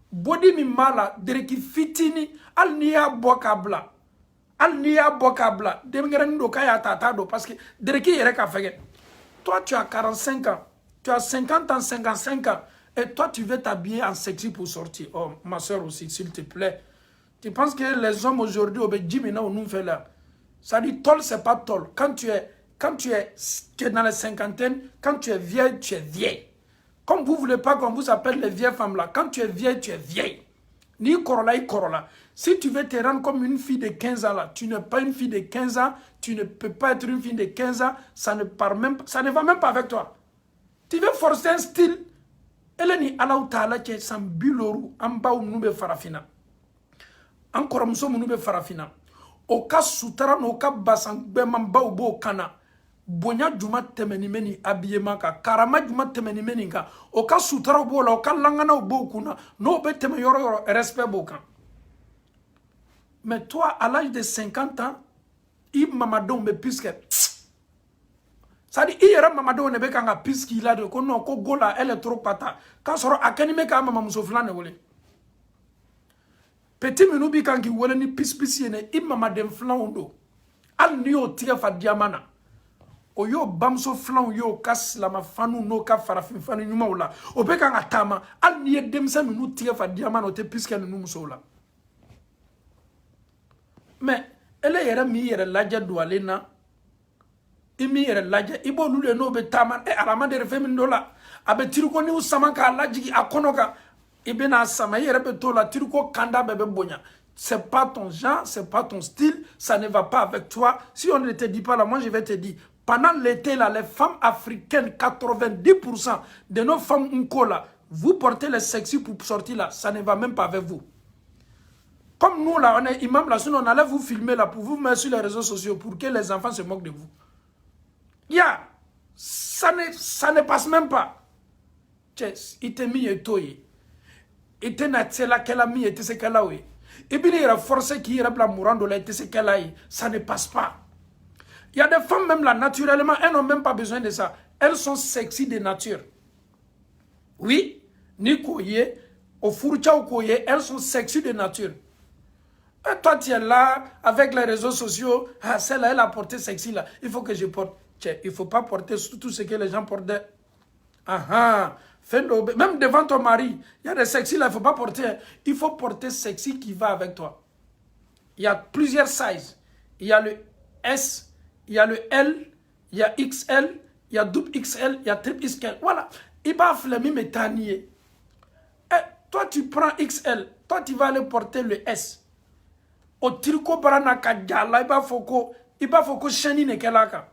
Body mi mala dereki fitini al niya bokabla. Al niya bokabla. Demingere ndo kaya tatado parce que dereki yere ka fege. Toi tu as 45 ans. Tu as 50 ans, 55 ans. Et toi, tu veux t'habiller en sexy pour sortir. Oh, ma soeur aussi, s'il te plaît. Tu penses que les hommes aujourd'hui, au Bédjimina, on nous fait là. Ça dit, tol, c'est pas tol. Quand tu es dans les cinquantaines, quand tu es vieille, tu es vieille. Comme vous ne voulez pas qu'on vous appelle les vieilles femmes là. Quand tu es vieille, tu es vieille. Ni corolla, ni corolla. Si tu veux te rendre comme une fille de 15 ans là, tu n'es pas une fille de 15 ans, tu ne peux pas être une fille de 15 ans, ça ne va même pas avec toi. Tu veux forcer un style. Elle ni ala taala ke sambiloru amba unube farafina encore muso munube farafina o ka sutara no ka basangbe mamba ubo kana bonya juma temeni meni abiyema ka karama juma temeni meni ka o ka sutara ubo la o ka langana ubo kuna no be teme yoro respect bokan. Mais toi à l'âge de 50 ans i mamadenw bɛ pis kɛ c'est à dire i yɛrɛ mamadenw de bɛ kan ka pis k'i la de ko non ko go la elle est trop pata k'a sɔrɔ a kɛni bɛ k'a mamamuso filan de wele petit minnu b'i kan k'i wele ni pis ye ne i mamaden filanw don hali n'i y'o tigɛ fa diyaman na o y'o bamuso filanw y'o ka silama fanu n'o ka farafin fanu ɲumanw la o bɛ kan ka taama hali n'i ye denmisɛn ninnu tigɛ fa diyaman na o tɛ pis kɛ ninnu musow la mais ele yɛrɛ min yɛrɛ lajɛ don ale na i min yɛrɛ lajɛ i b'olu de n'o bɛ taama arama de fɛn min dɔ la a bɛ tirikoniw sama k'a lajigi a kɔnɔ kan i bɛna sama i yɛrɛ bɛ t'o la tiriko kanda bɛɛ bɛ bonya c'est pas ton genre c'est pas ton style ça ne va pas avec toi si on ne te dit pas là moi je vais te dire pendant l'été là les femmes africaines 90% de nos femmes unko là vous portez les sexy pour sortir là ça ne va même pas avec vous. Comme nous là, on est imam là, sinon on allait vous filmer là pour vous mettre sur les réseaux sociaux pour que les enfants se moquent de vous. Ça ne passe même pas. Il te mis et toi. Il te n'a là qu'elle a mis et te ce qu'elle a eu. Et bien il a forcé qu'il y ait la mourande là et te ce qu'elle a eu. Ça ne passe pas. Il y a des femmes même là, naturellement, elles n'ont même pas besoin de ça. Elles sont sexy de nature. Oui, ni koye, au fourcha ou koye, elles sont sexy de nature. Et toi, tu es là, avec les réseaux sociaux, ah, celle-là, elle a porté sexy là, il faut que je porte. Tiens, il ne faut pas porter tout ce que les gens portent. Même devant ton mari, il y a des sexy là, il ne faut pas porter. Il faut porter sexy qui va avec toi. Il y a plusieurs sizes. Il y a le S, il y a le L, il y a XL, il y a double XL, il y a triple XL. Voilà. Il va flemmer mes taniers. Et toi, tu prends XL, toi, tu vas aller porter le S. O tiriko barana ka jala iba foko shani ne kelaka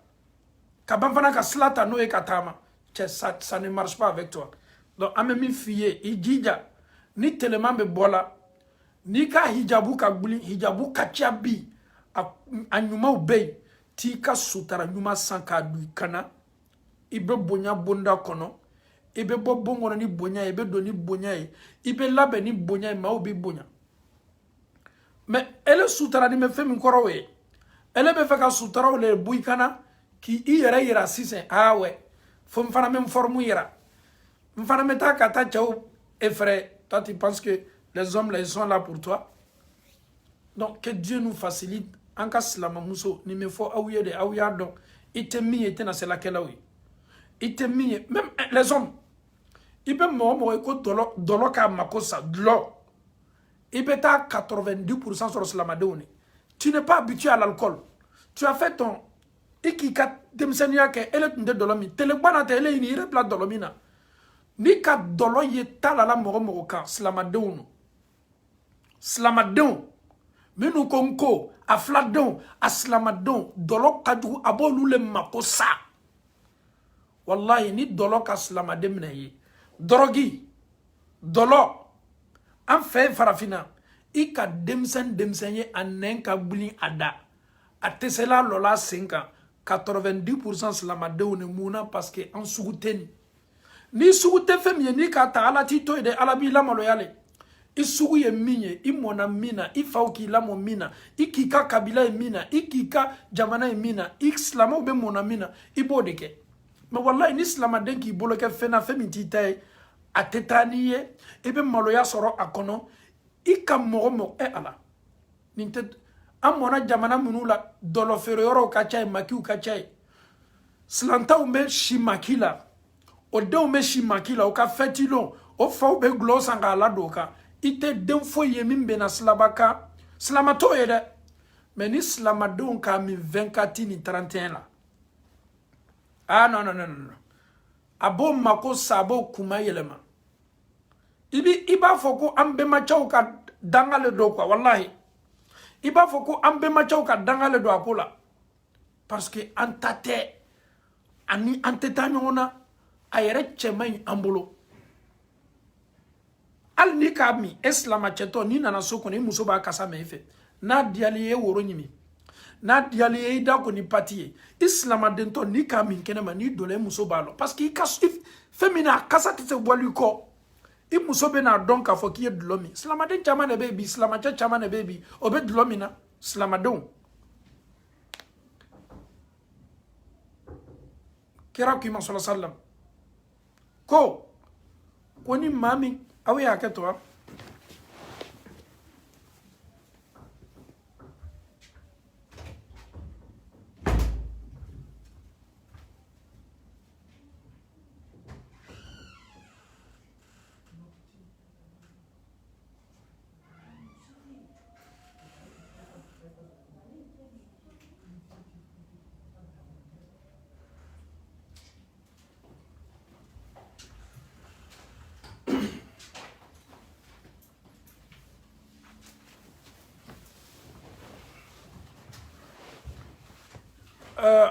kabamfana ka slata no e katama ça ne marche pas avec toi donc amemi fiye ijija ni tellement be bola ni ka hijabu ka gbuli hijabu ka chabi anyuma obey ti ka sutara nyuma sanka du kana ibe bonya bonda kono ibe bobongo ni bonya ibe do ni bonya ibe labe ni bonya ma obi bonya. Mais elle est souterraine, me fait mon corps. Elle est fait qu'à souterrain les bouicana qui ira 6 ah ouais. Faut me faire même forme ira. Me faire mettre à kata chao effray. Toi tu penses que les hommes là ils sont là pour toi. Donc que Dieu nous facilite. En cas la mamousso ni me faut aouyer de aouya donc il te mis était dans celle là oui. Il te mis même les hommes. Il peut me écoute dolo ka makosa dlo. Il peut être 90% sur Slamadone. Tu n'es pas habitué à l'alcool. Tu as fait ton ikika demsenia ke ele tunde dolomi. Telebana te ele ini irepla dolomina. Ni ka dolo ye talala moro ka Slamadone. Slamadone. Menu konko afladon aslamadon dolo kadu abolu le makosa. Wallahi ni dolo ka Slamademna ye. Drogi. Dolo. En fait, farafina, il ka demsen ye anen ka buli ada. A tesela lola 5 ans, 90% slamadew ne mouna parce que en souguteni. Ni sougute femye ni ka ta ala tito de alabi la maloyale. I sugu ye minye, i mona mina, i fauki la mo mina, i kika kabila e mina, i kika jamana e mina, i slamo be mona mina, i bodeke. Mais wallahi ni slamaden ki boloke fena femi titaye. A tetaniye ebe maloya soro akono ika mogo ala ninte amona jamana munula dolo feroro kachai makiu kachai slanta ume shimakila o de ume shimakila o ka fetilo o fa be glosanga la doka ite demfo yemimbe na slabaka slamato yede mais ni slamadon ka mi 24 ni 31 la non abo mako sabo kuma yelema iba foko ambe machau ka dangale do kwa wallahi iba foko ambe machau ka dangale do akola parce que antate ani anteta nyona ayere chemay ambulo al ni kami islama cheto ni nana soko ni musoba kasa mefe na dialiye woro nyimi na dialiye da ko ni patie islama dento ni kami kenema ni dole musoba lo parce que kasif femina kasa tete bolu ko i musobe na don ka fokiye dlomi slamaden chama ne baby slamacha chama ne baby obe dlomi na slamadon kira kuma sallallahu alaihi wasallam ko ni mami awi aketo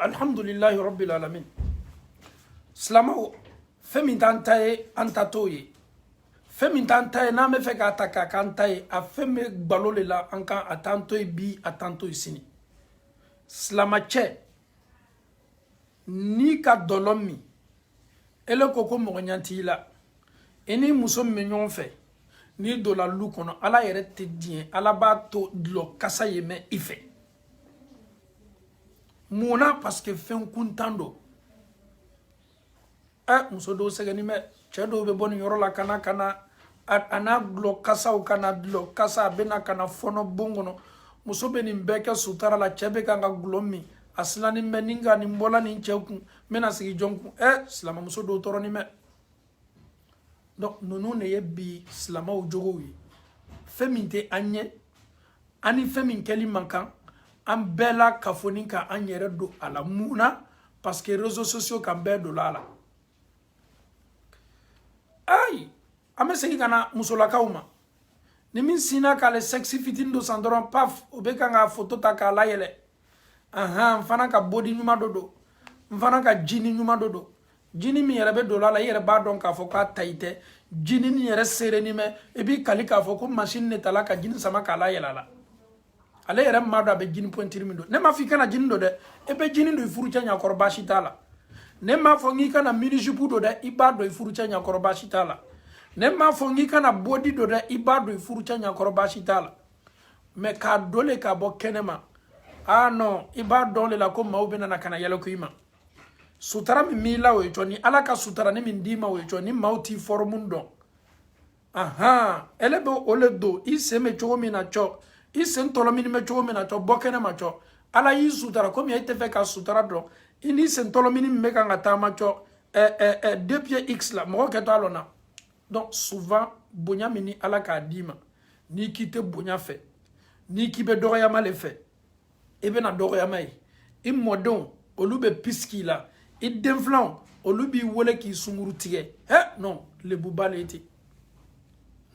alhamdulillahi rabbil alamin slamo femi tantaye antatoye femi tantaye na me fe ka ataka kantaye a femi gbalole la anka atantoye bi atantoye sini slamache ni ka dolomi ele koko mo nyanti la eni muso me nyon fe ni do la lu kono ala yere te dien ala ba to lo kasa yeme ife Mouna parce que fait un kuntando. Muso do segani me chedo be boni yoro la kana ana glo kasa o kana glo kasa bena kana fono bongono muso be ni mbeke sutara la chebe kanga glomi aslani meninga ni mbola ni cheuku mena sigi jonku slama muso do toro ni me donc nonu ne yebi slama o jogowi feminte anye ani femin keli mankan an bela kafoni ka an yɛrɛ do ala muna parce que réseaux sociaux kan bɛɛ do la ay ame segi kana musolakaw ma ni min sina k'ale sexy fitin do san dɔrɔn paf o bɛ kan ka photo ta k'a layɛlɛ n fana ka body ɲuman do do n fana ka jini ɲuman do do jini min yɛrɛ bɛ do la i yɛrɛ b'a dɔn k'a fɔ k'a tayi tɛ jini ni yɛrɛ sereni mɛ i b'i kali k'a fɔ ko machine ne tala ka jini sama k'a layɛlɛ la ale yɛrɛ ma dɔ a bɛ jini pointiri min do ne ma fɔ i kana jini do dɛ i bɛ jini do i furucɛ ɲakɔrɔ baasi t'a la ne ma fɔ n k'i kana mini jupe do dɛ i b'a dɔn i furucɛ ɲakɔrɔ baasi t'a la ne ma fɔ n k'i kana body do dɛ i b'a dɔn i furucɛ ɲakɔrɔ baasi t'a la mɛ k'a dole k'a bɔ kɛnɛ ma non i b'a dɔn le la ko maaw bɛ na kana yɛlɛ ko i ma sutara min b'i la o ye cɔ ni ala ka sutara ni min d'i ma o ye cɔ ni maaw t'i forme dɔn ele bɛ o le don i sen bɛ cogo min na cɔ i sen tɔlɔ mini bɛ cogo min na cɔ bɔ kɛnɛ ma cɔ ala y'i sutara komi e tɛ fɛ ka sutara dɔn i ni sen tɔlɔ mini min bɛ kan ka taama cɔ 2 pieds x la mɔgɔ kɛtɔ a lɔ na donc souvent bonya min ni ala k'a d'i ma n'i k'i tɛ bonya fɛ n'i k'i bɛ dɔgɔyama le fɛ i bɛna dɔgɔyama ye i mɔdenw olu bɛ pisi k'i la i denfilanw olu b'i wele k'i sunguru tigɛ non lebuba le tɛ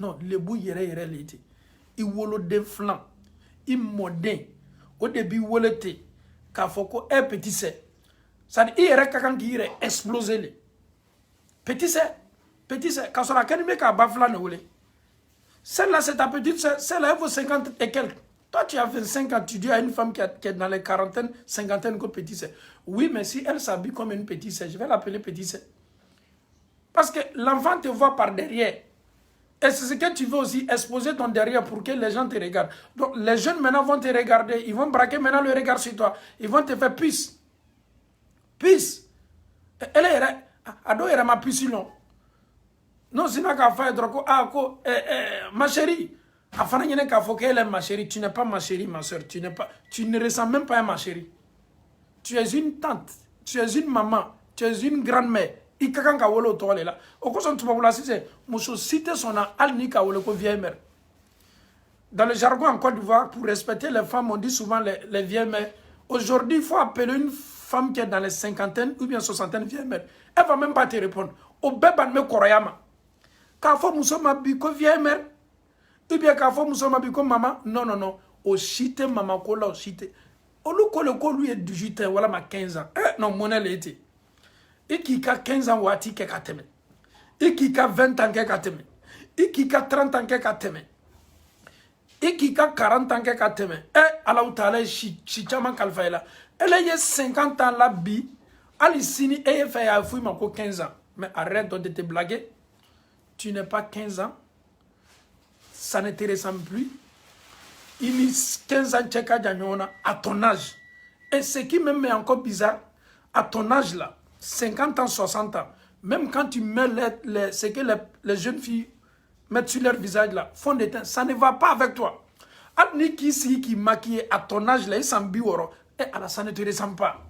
non lebu yɛrɛ yɛrɛ le tɛ i woloden filan i mɔden o de b'i wele ten k'a fɔ ko petit sɛ c'est à dire i yɛrɛ ka kan k'i yɛrɛ exploser le petit sɛ k'a sɔrɔ a kɛlen bɛ k'a ba filan de wele celle-là c'est ta petite sœur celle-là elle vaut 50 et quelques toi tu as 25 ans tu dis à une femme qui est dans les quarantaines cinquantaine que petit sœur oui mais si elle s'habille comme une petite sœur je vais l'appeler petit sœur parce que l'enfant te voit par derrière. Et c'est ce que tu veux aussi, exposer ton derrière pour que les gens te regardent. Donc les jeunes maintenant vont te regarder, ils vont braquer maintenant le regard sur toi. Ils vont te faire puce. Puce. Elle est ado est ma puce non. Non, sinon qu'à faire ma chérie. Afin de qu'à faire qu'elle est ma chérie, tu n'es pas ma chérie, ma soeur. Tu ne ressembles même pas à ma chérie. Tu es une tante, tu es une maman, tu es une grand-mère. I ka kan ka wolo to le la o ko son tubabu la c'est muso cité son al ni ka wolo ko vieille mère. Dans le jargon en Côte d'Ivoire, pour respecter les femmes, on dit souvent les vieilles mères. Aujourd'hui, il faut appeler une femme qui est dans les cinquantaines ou bien soixantaine vieille mère. Elle va même pas te répondre. Au béban me koroyama. Ka fo muso ma bi ko vieille mère ou bien ka fo muso ma bi ko maman. Non. Au cité maman ko la au cité. O lu ko le ko lui est 18 ans voilà ma 15 ans. Non, mon elle était. Et qui a 15 ans wati ke kateme. Et qui a 20 ans ke kateme. Et qui a 30 ans ke kateme. Et qui a 40 ans ke kateme. Allah ta'ala si chaman kalfaela. Elle a 50 ans la bi. Alicini et fait à fouille ma 15 ans. Mais arrête de te blaguer. Tu n'es pas 15 ans. Ça ne te ressemble plus. Il y a 15 ans tcheka à ton âge. Et ce qui me met encore bizarre, à ton âge là. 50 ans, 60 ans, même quand tu mets ce que les jeunes filles mettent sur leur visage là, fond de teint, ça ne va pas avec toi. Adni qui si qui maquille à ton âge là, il s'en biworo, et alors ça ne te ressemble pas.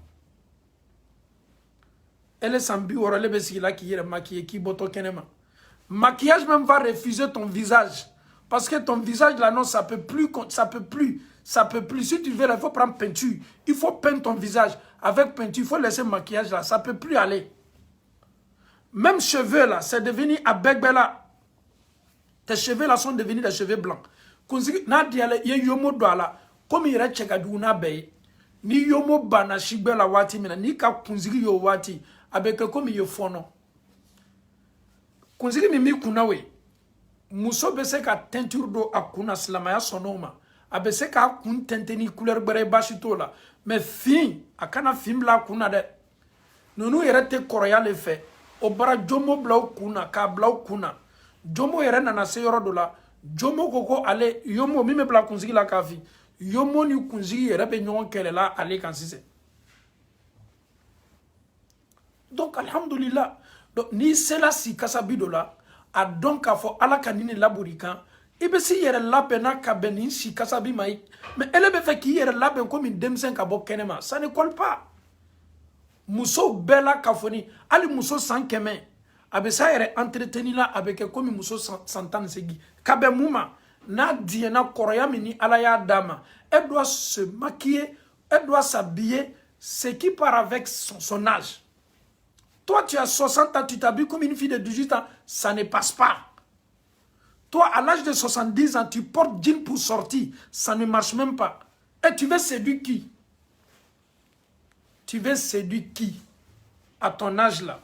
Elle est sans biworo, elle est là qui est maquillée, qui boto kenema. Maquillage même va refuser ton visage. Parce que ton visage là, non, ça peut plus, ça peut plus. Si tu veux, il faut prendre peinture. Il faut peindre ton visage. Avec peinture, il faut laisser maquillage là, ça peut plus aller. Même cheveux là, c'est devenu à Begbela. Tes cheveux là sont devenus des cheveux blancs. Nadia, il y a yomo doala. Comme il reste chekaduna bay. Ni yomo bana shibela wati mina. Ni ka kunzigi yo wati. Avec comme il y a fono. Kunzigi mimi kunawe. Muso bese ka teinture do akuna slamaya sonoma. Abese ka kun tenteni couleur bere bashito la. Mais fin, akana film la kuna de. Nunu yerete koroya le fait. Obara jomo blau kuna, ka blau kuna. Jomo yere nana se yoro do la. Jomo koko ale, yomo mime bla kunzigi la kafi. Yomo ni kunzigi yere pe nyon kele la ale kansise. Donc alhamdulillah. Donc ni sela si kasabido la. A donc a fo ala kanini laburikan. Ibe si yere labe na kabeni si kasabi mai. Mais elle be fait qui yere labe comme une demsen kabo kenema. Ça ne colle pas. Muso bela kafoni. Ali muso san keme. Abe sa yere entreteni la avec comme muso santan segi. Kabe mouma. Na diena koroya mini ala ya dama. Elle doit se maquiller. Elle doit s'habiller. Ce qui part avec son âge. Toi, tu as 60 ans, tu t'habilles comme une fille de 18 ans, ça ne passe pas. Toi, à l'âge de 70 ans, tu portes jean pour sortir, ça ne marche même pas. Et tu veux séduire qui? Tu veux séduire qui? À ton âge là,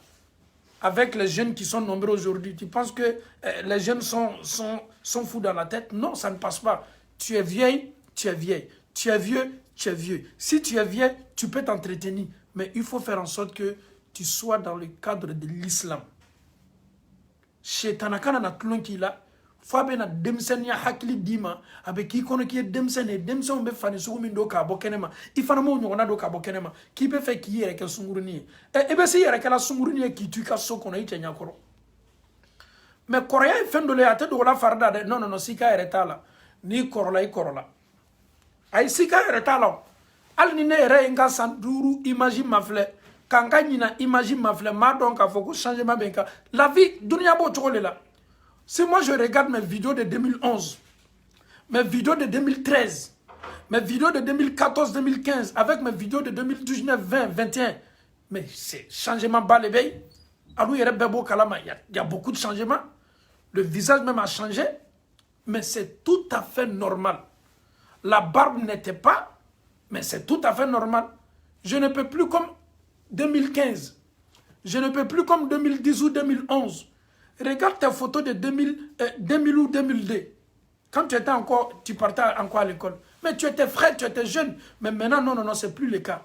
avec les jeunes qui sont nombreux aujourd'hui, tu penses que les jeunes sont fous dans la tête? Non, ça ne passe pas. Tu es vieille, tu es vieille. Tu es vieux, tu es vieux. Si tu es vieille, tu peux t'entretenir. Mais il faut faire en sorte que tu sois dans le cadre de l'islam. Shetanakana na tulonki la, fabe na demsen ya hakili dima, abe ki kono ki demsen be fani sugumi do ka bokenema, ifana mo nyona do ka bokenema, ki be fe ki yere ke sunguruni. Ebe si yere ke la sunguruni ki tu ka sokono ite nyakoro. Mais korea fendole ate do la farda de non sika yere tala, ni korola i korola. Ay sika yere tala. Al ni ne yere nga sanduru imagine mafle. Quand imagine ma flemme, donc il faut que changement benka. La vie, dunia bo chokole la. Si moi je regarde mes vidéos de 2011, mes vidéos de 2013, mes vidéos de 2014, 2015, avec mes vidéos de 2019, 20, 21, mais c'est changement bas les veilles. Alors il y a beaucoup de changements. Le visage même a changé, mais c'est tout à fait normal. La barbe n'était pas, mais c'est tout à fait normal. Je ne peux plus comme 2015. Je ne peux plus comme 2010 ou 2011. Regarde tes photos de 2000 ou 2002. Quand tu étais encore, tu partais encore à l'école. Mais tu étais frais, tu étais jeune. Mais maintenant, non, c'est plus le cas.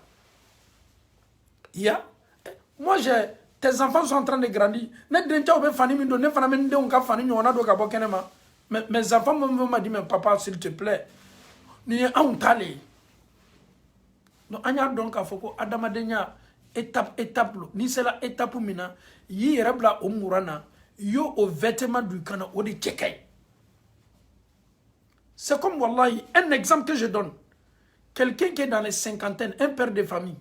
Moi, tes enfants sont en train de grandir. Mes enfants m'ont dit, mais papa, s'il te plaît, donc, il faut que Adamadenya étape ni c'est la étape mina yi rebla o murana yo au vêtement du kana o de tchekay. C'est comme wallahi un exemple que je donne. Quelqu'un qui est dans les cinquantaines, un père de famille,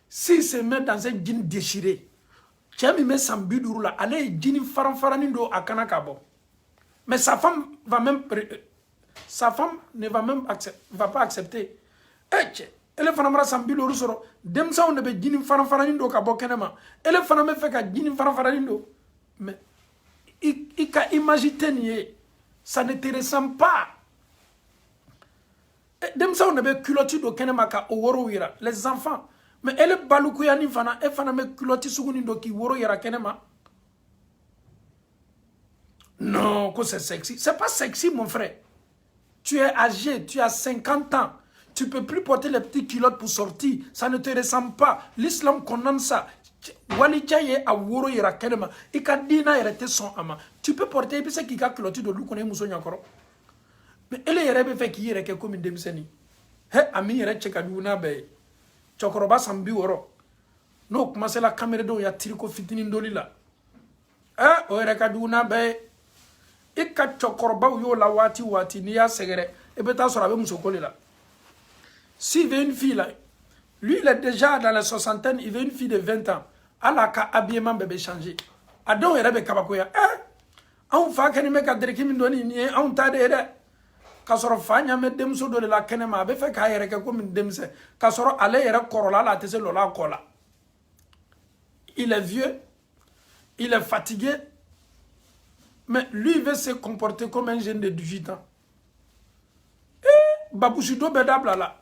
s'il se met dans un jean déchiré, tu met son bidou là, allez jean faranfaranindo à kanakabo. Mais sa femme ne va pas accepter. Elle fana sambi lo rusoro demsa on be jini faranfaranindo ka bokenema elle fana me fait ka jini faranfaranindo mais il ka imaginer ça ne te ressemble pas. Demsa on be culoti do kenema ka o woro wira les enfants mais elle baluku yani fana e fana me culoti suguni do ki woro yira kenema. Non, que c'est sexy, c'est pas sexy mon frère. Tu es âgé, tu as 50 ans. Tu ne peux plus porter les petites culottes pour sortir. Ça ne te ressemble pas. L'islam condamne ça. Tu peux porter et puis qui a clôturé de l'eau qu'on est moussonné encore. Mais elle est fait qui est comme une démissionnaire. He ami yere cheka duna be. Chokoroba sambi woro. n'o commencé la caméra dɔw ya tiri ko fitinin doli la o yɛrɛ ka jugu n'a bɛɛ ye i ka cɛkɔrɔbaw y'o la waati waati n'i y'a sɛgɛrɛ i bɛ taa sɔrɔ a bɛ musoko de la s'il veut une fille là lui il est déjà dans la soixantaine il veut une fille de 20 ans ala ka habillement bɛɛ bɛ changer a dɔw yɛrɛ bɛ kabakoya anw fa kɛlen bɛ ka dereki min dɔn nin ye anw ta de ye dɛ k'a sɔrɔ fa ɲamɛ denmuso dɔ de la kɛnɛma a bɛ fɛ k'a yɛrɛ kɛ komi denmisɛn k'a sɔrɔ ale yɛrɛ kɔrɔla ala a tɛ se lɔla a kɔ la il est vieux il est fatigué mais lui il veut se comporter comme un jeune de 18 ans babusi dɔ bɛ dabila la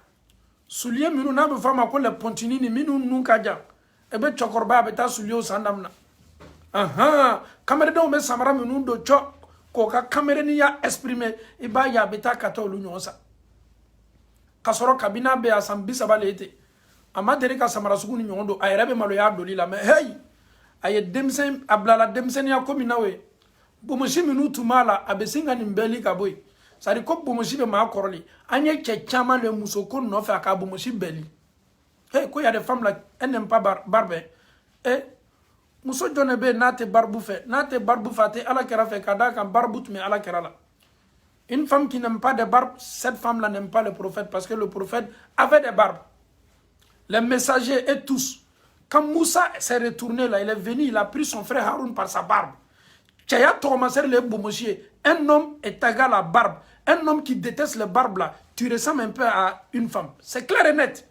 soulier minnu n'a bɛ fɔ a ma ko les pontini minnu nun ka jan e bɛ cɛkɔrɔba a bɛ taa soulier san damina kameradenw bɛ samara minnu don cɔ k'o ka kamera ni y'a exprimer i b'a ye a bɛ taa ka taa olu ɲɔgɔn san k'a sɔrɔ kabini a bɛ a san 30 le ye ten a ma deli ka samara sugu ni ɲɔgɔn don a yɛrɛ bɛ maloya doli la mais hey a ye denmisɛn a bilala denmisɛnniya ko min na o ye bomosi minnu tun b'a la a bɛ sin ka nin bɛɛli ka bɔ yen c'est à dire ko bomosi bɛ maa kɔrɔlen an ye cɛ caman de muso ko nɔfɛ a ka bomosi bɛɛli hey ko y a des femmes là elles n'aiment pas barbe muso jɔn bɛ n'a tɛ barbu fɛ n'a tɛ barbu fɛ a tɛ ala kɛra fɛ ka d'a kan barbu tun bɛ ala kɛra la une femme qui n'aime pas de barbe cette femme là n'aime pas le prophète parce que le prophète avait des barbes les messagers et tous quand Moussa s'est retourné là il est venu il a pris son frère Haroun par sa barbe cɛya tɔgɔmasɛri le bomosi ye un homme est égal à barbe un homme qui déteste les barbes là tu ressembles un peu à une femme c'est clair et net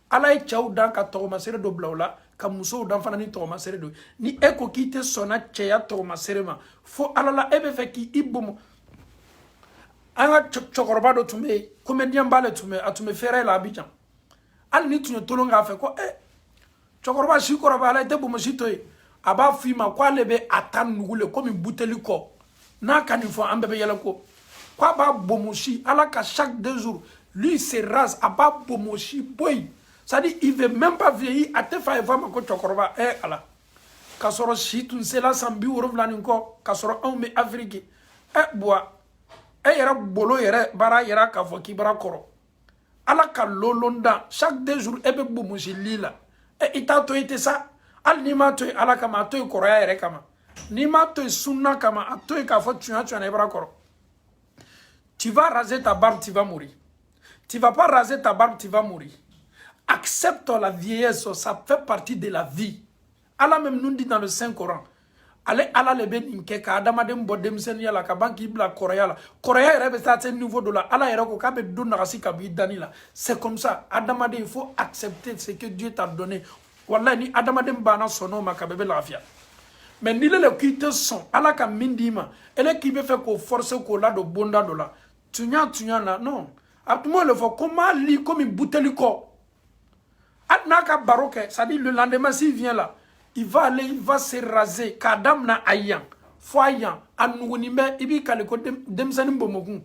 ala ye cɛw dan ka tɔgɔmasɛri dɔ bila o la ka musow dan fana ni tɔgɔmasɛri dɔ ni e ko k'i tɛ sɔnna cɛya tɔgɔmasɛri ma fo ala la e bɛ fɛ k'i bomo an ka cɛkɔrɔba dɔ tun bɛ yen comédien b'ale tun bɛ a tun bɛ fɛrɛ la Abidjan hali ni tun ye tolon k'a fɛ ko cɛkɔrɔba si kɔrɔba ala i tɛ bomosi to yen a b'a f'i ma ko ale bɛ a ta nugu le komi buteli kɔ n'a ka nin fɔ an bɛɛ bɛ yɛlɛ ko a b'a bomosi ala ka chaque 2 jours lui il se rase a b'a bomosi bɔ yen c'est-à-dire il veut même pas vieillir a tɛ fa ye f'a ma ko cɛkɔrɔba ala k'a sɔrɔ si tun sela san 70 nin kɔ k'a sɔrɔ anw bɛ Afiriki buwa e yɛrɛ bolo yɛrɛ baara yɛrɛ k'a fɔ k'i bara kɔrɔ ala ka lolon dan chaque 2 jours e bɛ bomosi li la i t'a to i tɛ sa hali n'i m'a to yen ala kama a to yen kɔrɔya yɛrɛ kama n'i m'a to yen sunna kama a to yen k'a fɔ tuɲa i bara kɔrɔ tu vas raser ta barbe tu vas mourir tu vas pas raser ta barbe tu vas mourir accepte la vieillesse ça fait partie de la vie ala même nous dit dans le Saint-Coran ale ala le bɛ nin kɛ ka adamaden bɔ denmisɛnniya la ka ban k'i bila kɔrɔya la kɔrɔya yɛrɛ bɛ taa se niveau dɔ la ala yɛrɛ ko k'a bɛ don nagasi ka bɔ i dani la c'est comme ça adamaden il faut accepter ce que Dieu t'a donné wallahi ni adamaden banna sɔnna ma ka bɛɛ bɛ lafiya mais ni le k'i tɛ sɔn ala ka min d'i ma ele k'i bɛ fɛ k'o forcer k'o ladon bonda dɔ la tuɲa na non a tun b'o le fɔ ko m'a li komi buteli kɔ hali n'a ka baro kɛ c'est à dire le lendemain s'il vient là il va aller il va se raser k'a damina a yan fo a yan a nugunin bɛ i b'i kale ko denmisɛnnin bomokun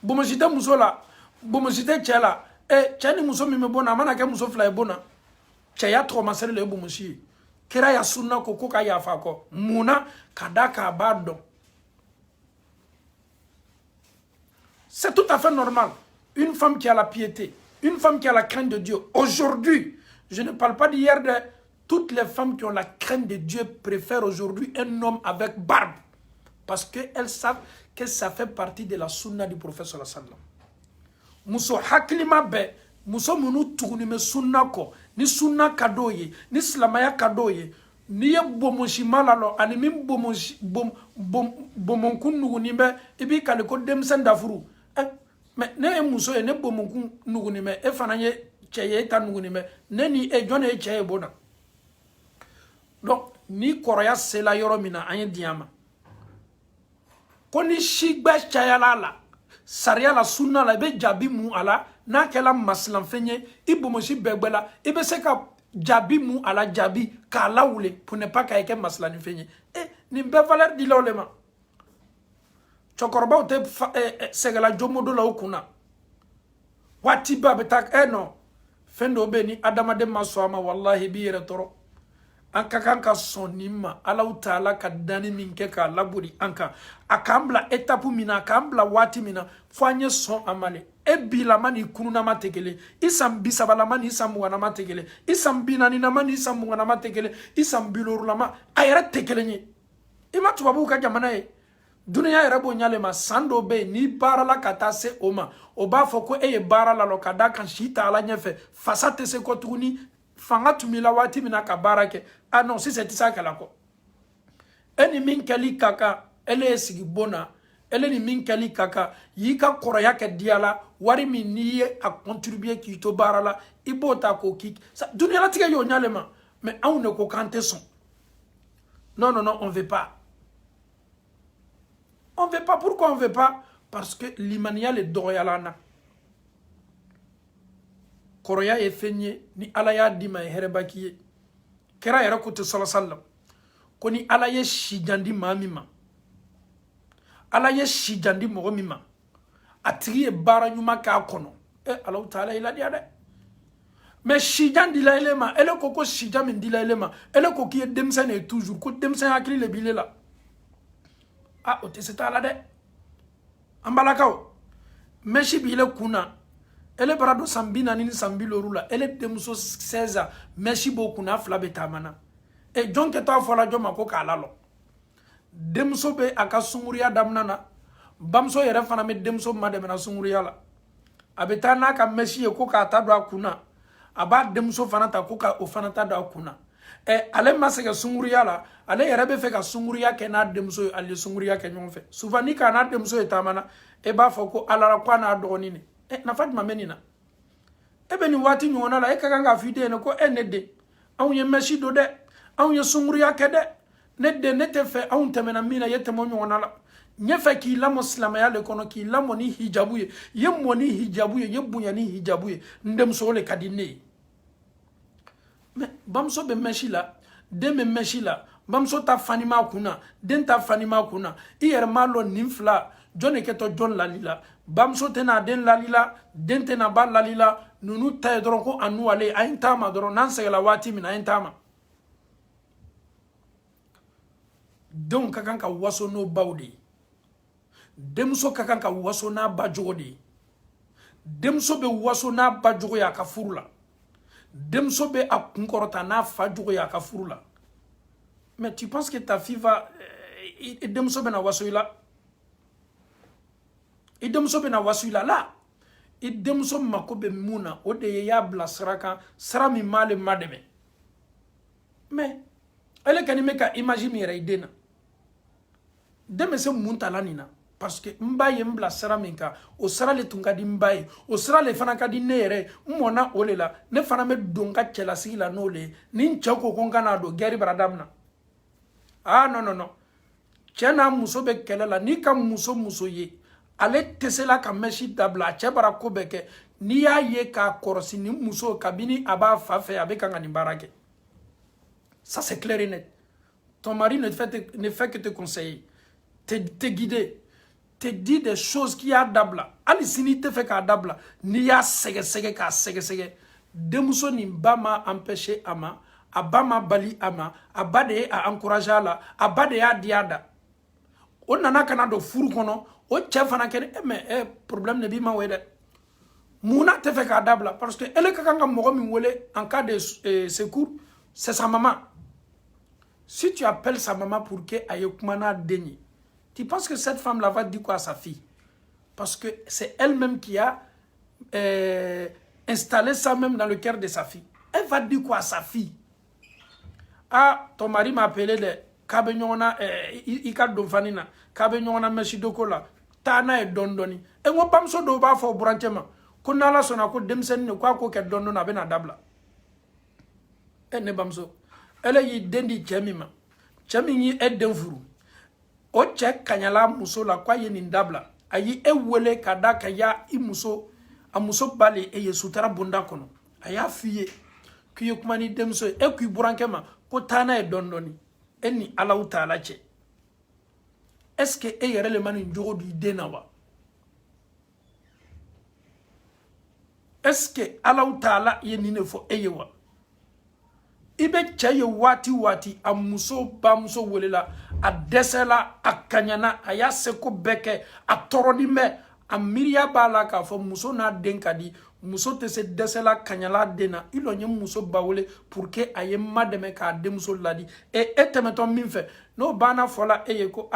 bomosi tɛ muso la bomosi tɛ cɛ la cɛ ni muso min bɛ bɔ na a mana kɛ muso 2 ye bɔ na cɛya tɔgɔmasɛri le ye bomosi ye kira ya sunna ko ka yafa kɔ munna ka da k'a b'a dɔn c'est tout à fait normal une femme qui a la piété une femme qui a la crainte de Dieu aujourd'hui je ne parle pas d'hier de toutes les femmes qui ont la crainte de Dieu préfèrent aujourd'hui un homme avec barbe parce qu'elles savent que ça fait partie de la sunna du prophète sallallahu alayhi wa sallam muso hakilima bɛɛ muso minnu tuguni bɛ sunna kɔ ni sunna ka d'o ye ni silamɛya ka d'o ye n'i ye bomosima la lɔ ani min bomonkun nugunin bɛ i b'i kale ko denmisɛn dafuru mais ne ye muso ye ne bomonkun nugunin bɛ e fana ye cɛ ye e ta nugunin bɛ ne ni e jɔn de ye cɛ ye bon na donc ni kɔrɔya sela yɔrɔ min na an ye diɲɛ ma ko ni si gbɛ cayala la sariya la sunna la i bɛ jaabi mun a la n'a kɛla masilanfɛn ye i bomosi bɛɛ gbɛ la i bɛ se ka jaabi mun a la jaabi k'a lawuli pour ne pas k'a kɛ masilanifɛn ye nin bɛɛ valeur dila o le ma cɛkɔrɔbaw tɛ sɛgɛla jomo dɔ la o kunna waati bɛɛ a bɛ taa non fɛn dɔw bɛ yen ni adamaden ma sɔn a ma walahi i b'i yɛrɛ tɔɔrɔ an ka kan ka sɔn nin ma Alahu Taala ka danni min kɛ k'a labori an kan a k'an bila étape min na a k'an bila waati min na fo an ye sɔn a ma le e bilama ni kununama tekele isam bisabalama ni samuganama tekele isam binaninama ni samuganama tekele isam bilorulama ayara tekele nye ima tubabu ka jamana ye dunia yɛrɛ b'o ɲale ma san dɔ bɛ yen n'i baarala ka taa se o ma o b'a fɔ ko e ye baara la lɔ ka da kan si ta ala ɲɛfɛ fasa tɛ se kɔ tuguni fanga tun b'i la waati min na ka baara kɛ ah non sisan tɛ se a kɛla kɔ e ni min kɛli ka kan ele ye sigi bon na ele ni min kɛli ka kan y'i ka kɔrɔya kɛ diya la wari min n'i ye a contribuer k'i to baara la i b'o ta k'o k'i dunialatigɛ y'o ɲale ma mais anw de ko k'an tɛ sɔn non non non on veut pas. On ne veut pas. Pourquoi on ne veut pas? Parce que l'imaniya le dogoyalana. Koroya e fenye ni ala ya dima e herebaki ye. Kera yera kote sallallahu ko ni ala ye shijandi mamima. Ala ye shijandi mogomima. Atigi e bara nyuma ka kono. Allah Ta'ala ila dia de. Mais shijandi la elema, ele koko shijami ndila elema. Ele koki e demsen e toujours ko demsen akli le bile la. Ah, o te seta la de ambalakaw meshi bi le kuna ele barado sambina nini sambilo rula ele demso 16 meshi bo kuna fla betamana e jonke to fola joma ko kala lo demso be aka sunguriya damnana bamso yere fana me demso made na sunguriya la abeta na ka meshi e ko ka ta do akuna aba demso fana ta ko ka o fana ta do akuna ale maseke sunguriya la ale yɛrɛ bɛ fɛ ka sunguriya kɛ n'a denmuso ye ale sunguriya kɛ ɲɔgɔn fɛ souvent ni ka n'a denmuso ye taamana e b'a fɔ ko alara ko a n'a dɔgɔnin ne nafa jumɛn bɛ nin na e bɛ nin waati ɲɔgɔnna la e ka kan k'a fɔ i den ye ko ne den anw ye mɛsi don dɛ anw ye sunguriya kɛ dɛ ne den ne tɛ fɛ anw tɛmɛna min na ye tɛmɛ ɲɔgɔnna la ɲɛ fɛ k'i lamɔ silamɛya le kɔnɔ k'i lamɔ ni hijabu ye ye mɔ ni hijabu ye ye bonya ni hijabu ye n denmuso le ka di ne ye mais bamso be meshi la den be meshi la bamso ta fanima kuna den ta fanima kuna i yɛrɛ ma lɔ nin fila jɔn de kɛtɔ jɔn lalila bamso tɛna den lalila den tɛna ba lalila nunu ta ye dɔrɔn ko a nu ale a ye taama dɔrɔn n'an sɛgɛla waati min na a ye taama denw ka kan ka waso n'o baw de ye denmuso ka kan ka waso n'a ba jogo de ye denmuso be waso n'a ba jogo ye a ka furu la demso be a kunkorota n'a fa jogo ya ka furu la mais tu penses que ta fille va demso be na wasoila demso be na wasoila la demso mako be muna o de ya bla saraka sara mi male mademe mais elle kan me ka imagine mi raidena deme se munta lanina parce que mbaye mbla sara minka o sara le tunga di mbaye o sara le fana ka di nere mona ole la ne fana me donga chela sila nole nin chako konga na do geri baradamna ah non non non chena muso be kelela ni ka muso ye ale tesela ka meshi dabla chebara ko beke ni ya ye ka korosi ni muso kabini aba fafe avec kanga ni barake ça c'est clair et net ton mari ne fait que te conseiller te guider te dit des choses qui a dabla ali sini te fait ka dabla ni ya sege ka sege demuso ni bama empêcher ama abama bali ama abade a encourager la abade a diada on nana kana do furu kono o chef fana ken mais problème ne bi ma wede muna te fait ka dabla parce que elle ka kanga mogo mi wole en cas de secours c'est sa maman si tu appelles sa maman pour que aye kumana deni. Tu penses que cette femme-là va dire quoi à sa fille? Parce que c'est elle-même qui a installé ça même dans le cœur de sa fille. Elle va dire quoi à sa fille? Ah, ton mari m'a appelé de Kabenyona, Ika Donfanina, Kabenyona Meshidokola, Tana et Dondoni. Et moi, pas me doba for branchement. Konala sonako demsen ne kwa ko ke dondona bena dabla. Elle ne bamso. Elle est dendi chamima. Chamini est denfuru. O cɛ kanyala muso la kwa ye nin dabla ayi e wele kada ka ya I muso a muso bale e ye sutara bunda kono aya fiye kuye kuma ni demso e ku buranke ma ko tana e dondoni e ni Allah Ta'ala cɛ est-ce que e yɛrɛ le mani jogo du dena wa est-ce que Allah Ta'ala ye ni ne fo e ye wa ibe cɛ ye waati a muso ba muso welela a dɛsɛla a kaɲana a y'a seko bɛɛ kɛ a tɔɔrɔni mɛ a miiriya b'a la k'a fɔ muso n'a den ka di muso tɛ se dɛsɛla kaɲala den na i lɔ ye muso ba wele pour que a ye ma dɛmɛ k'a denmuso ladi e tɛmɛtɔ min fɛ n'o banna fɔla e ye ko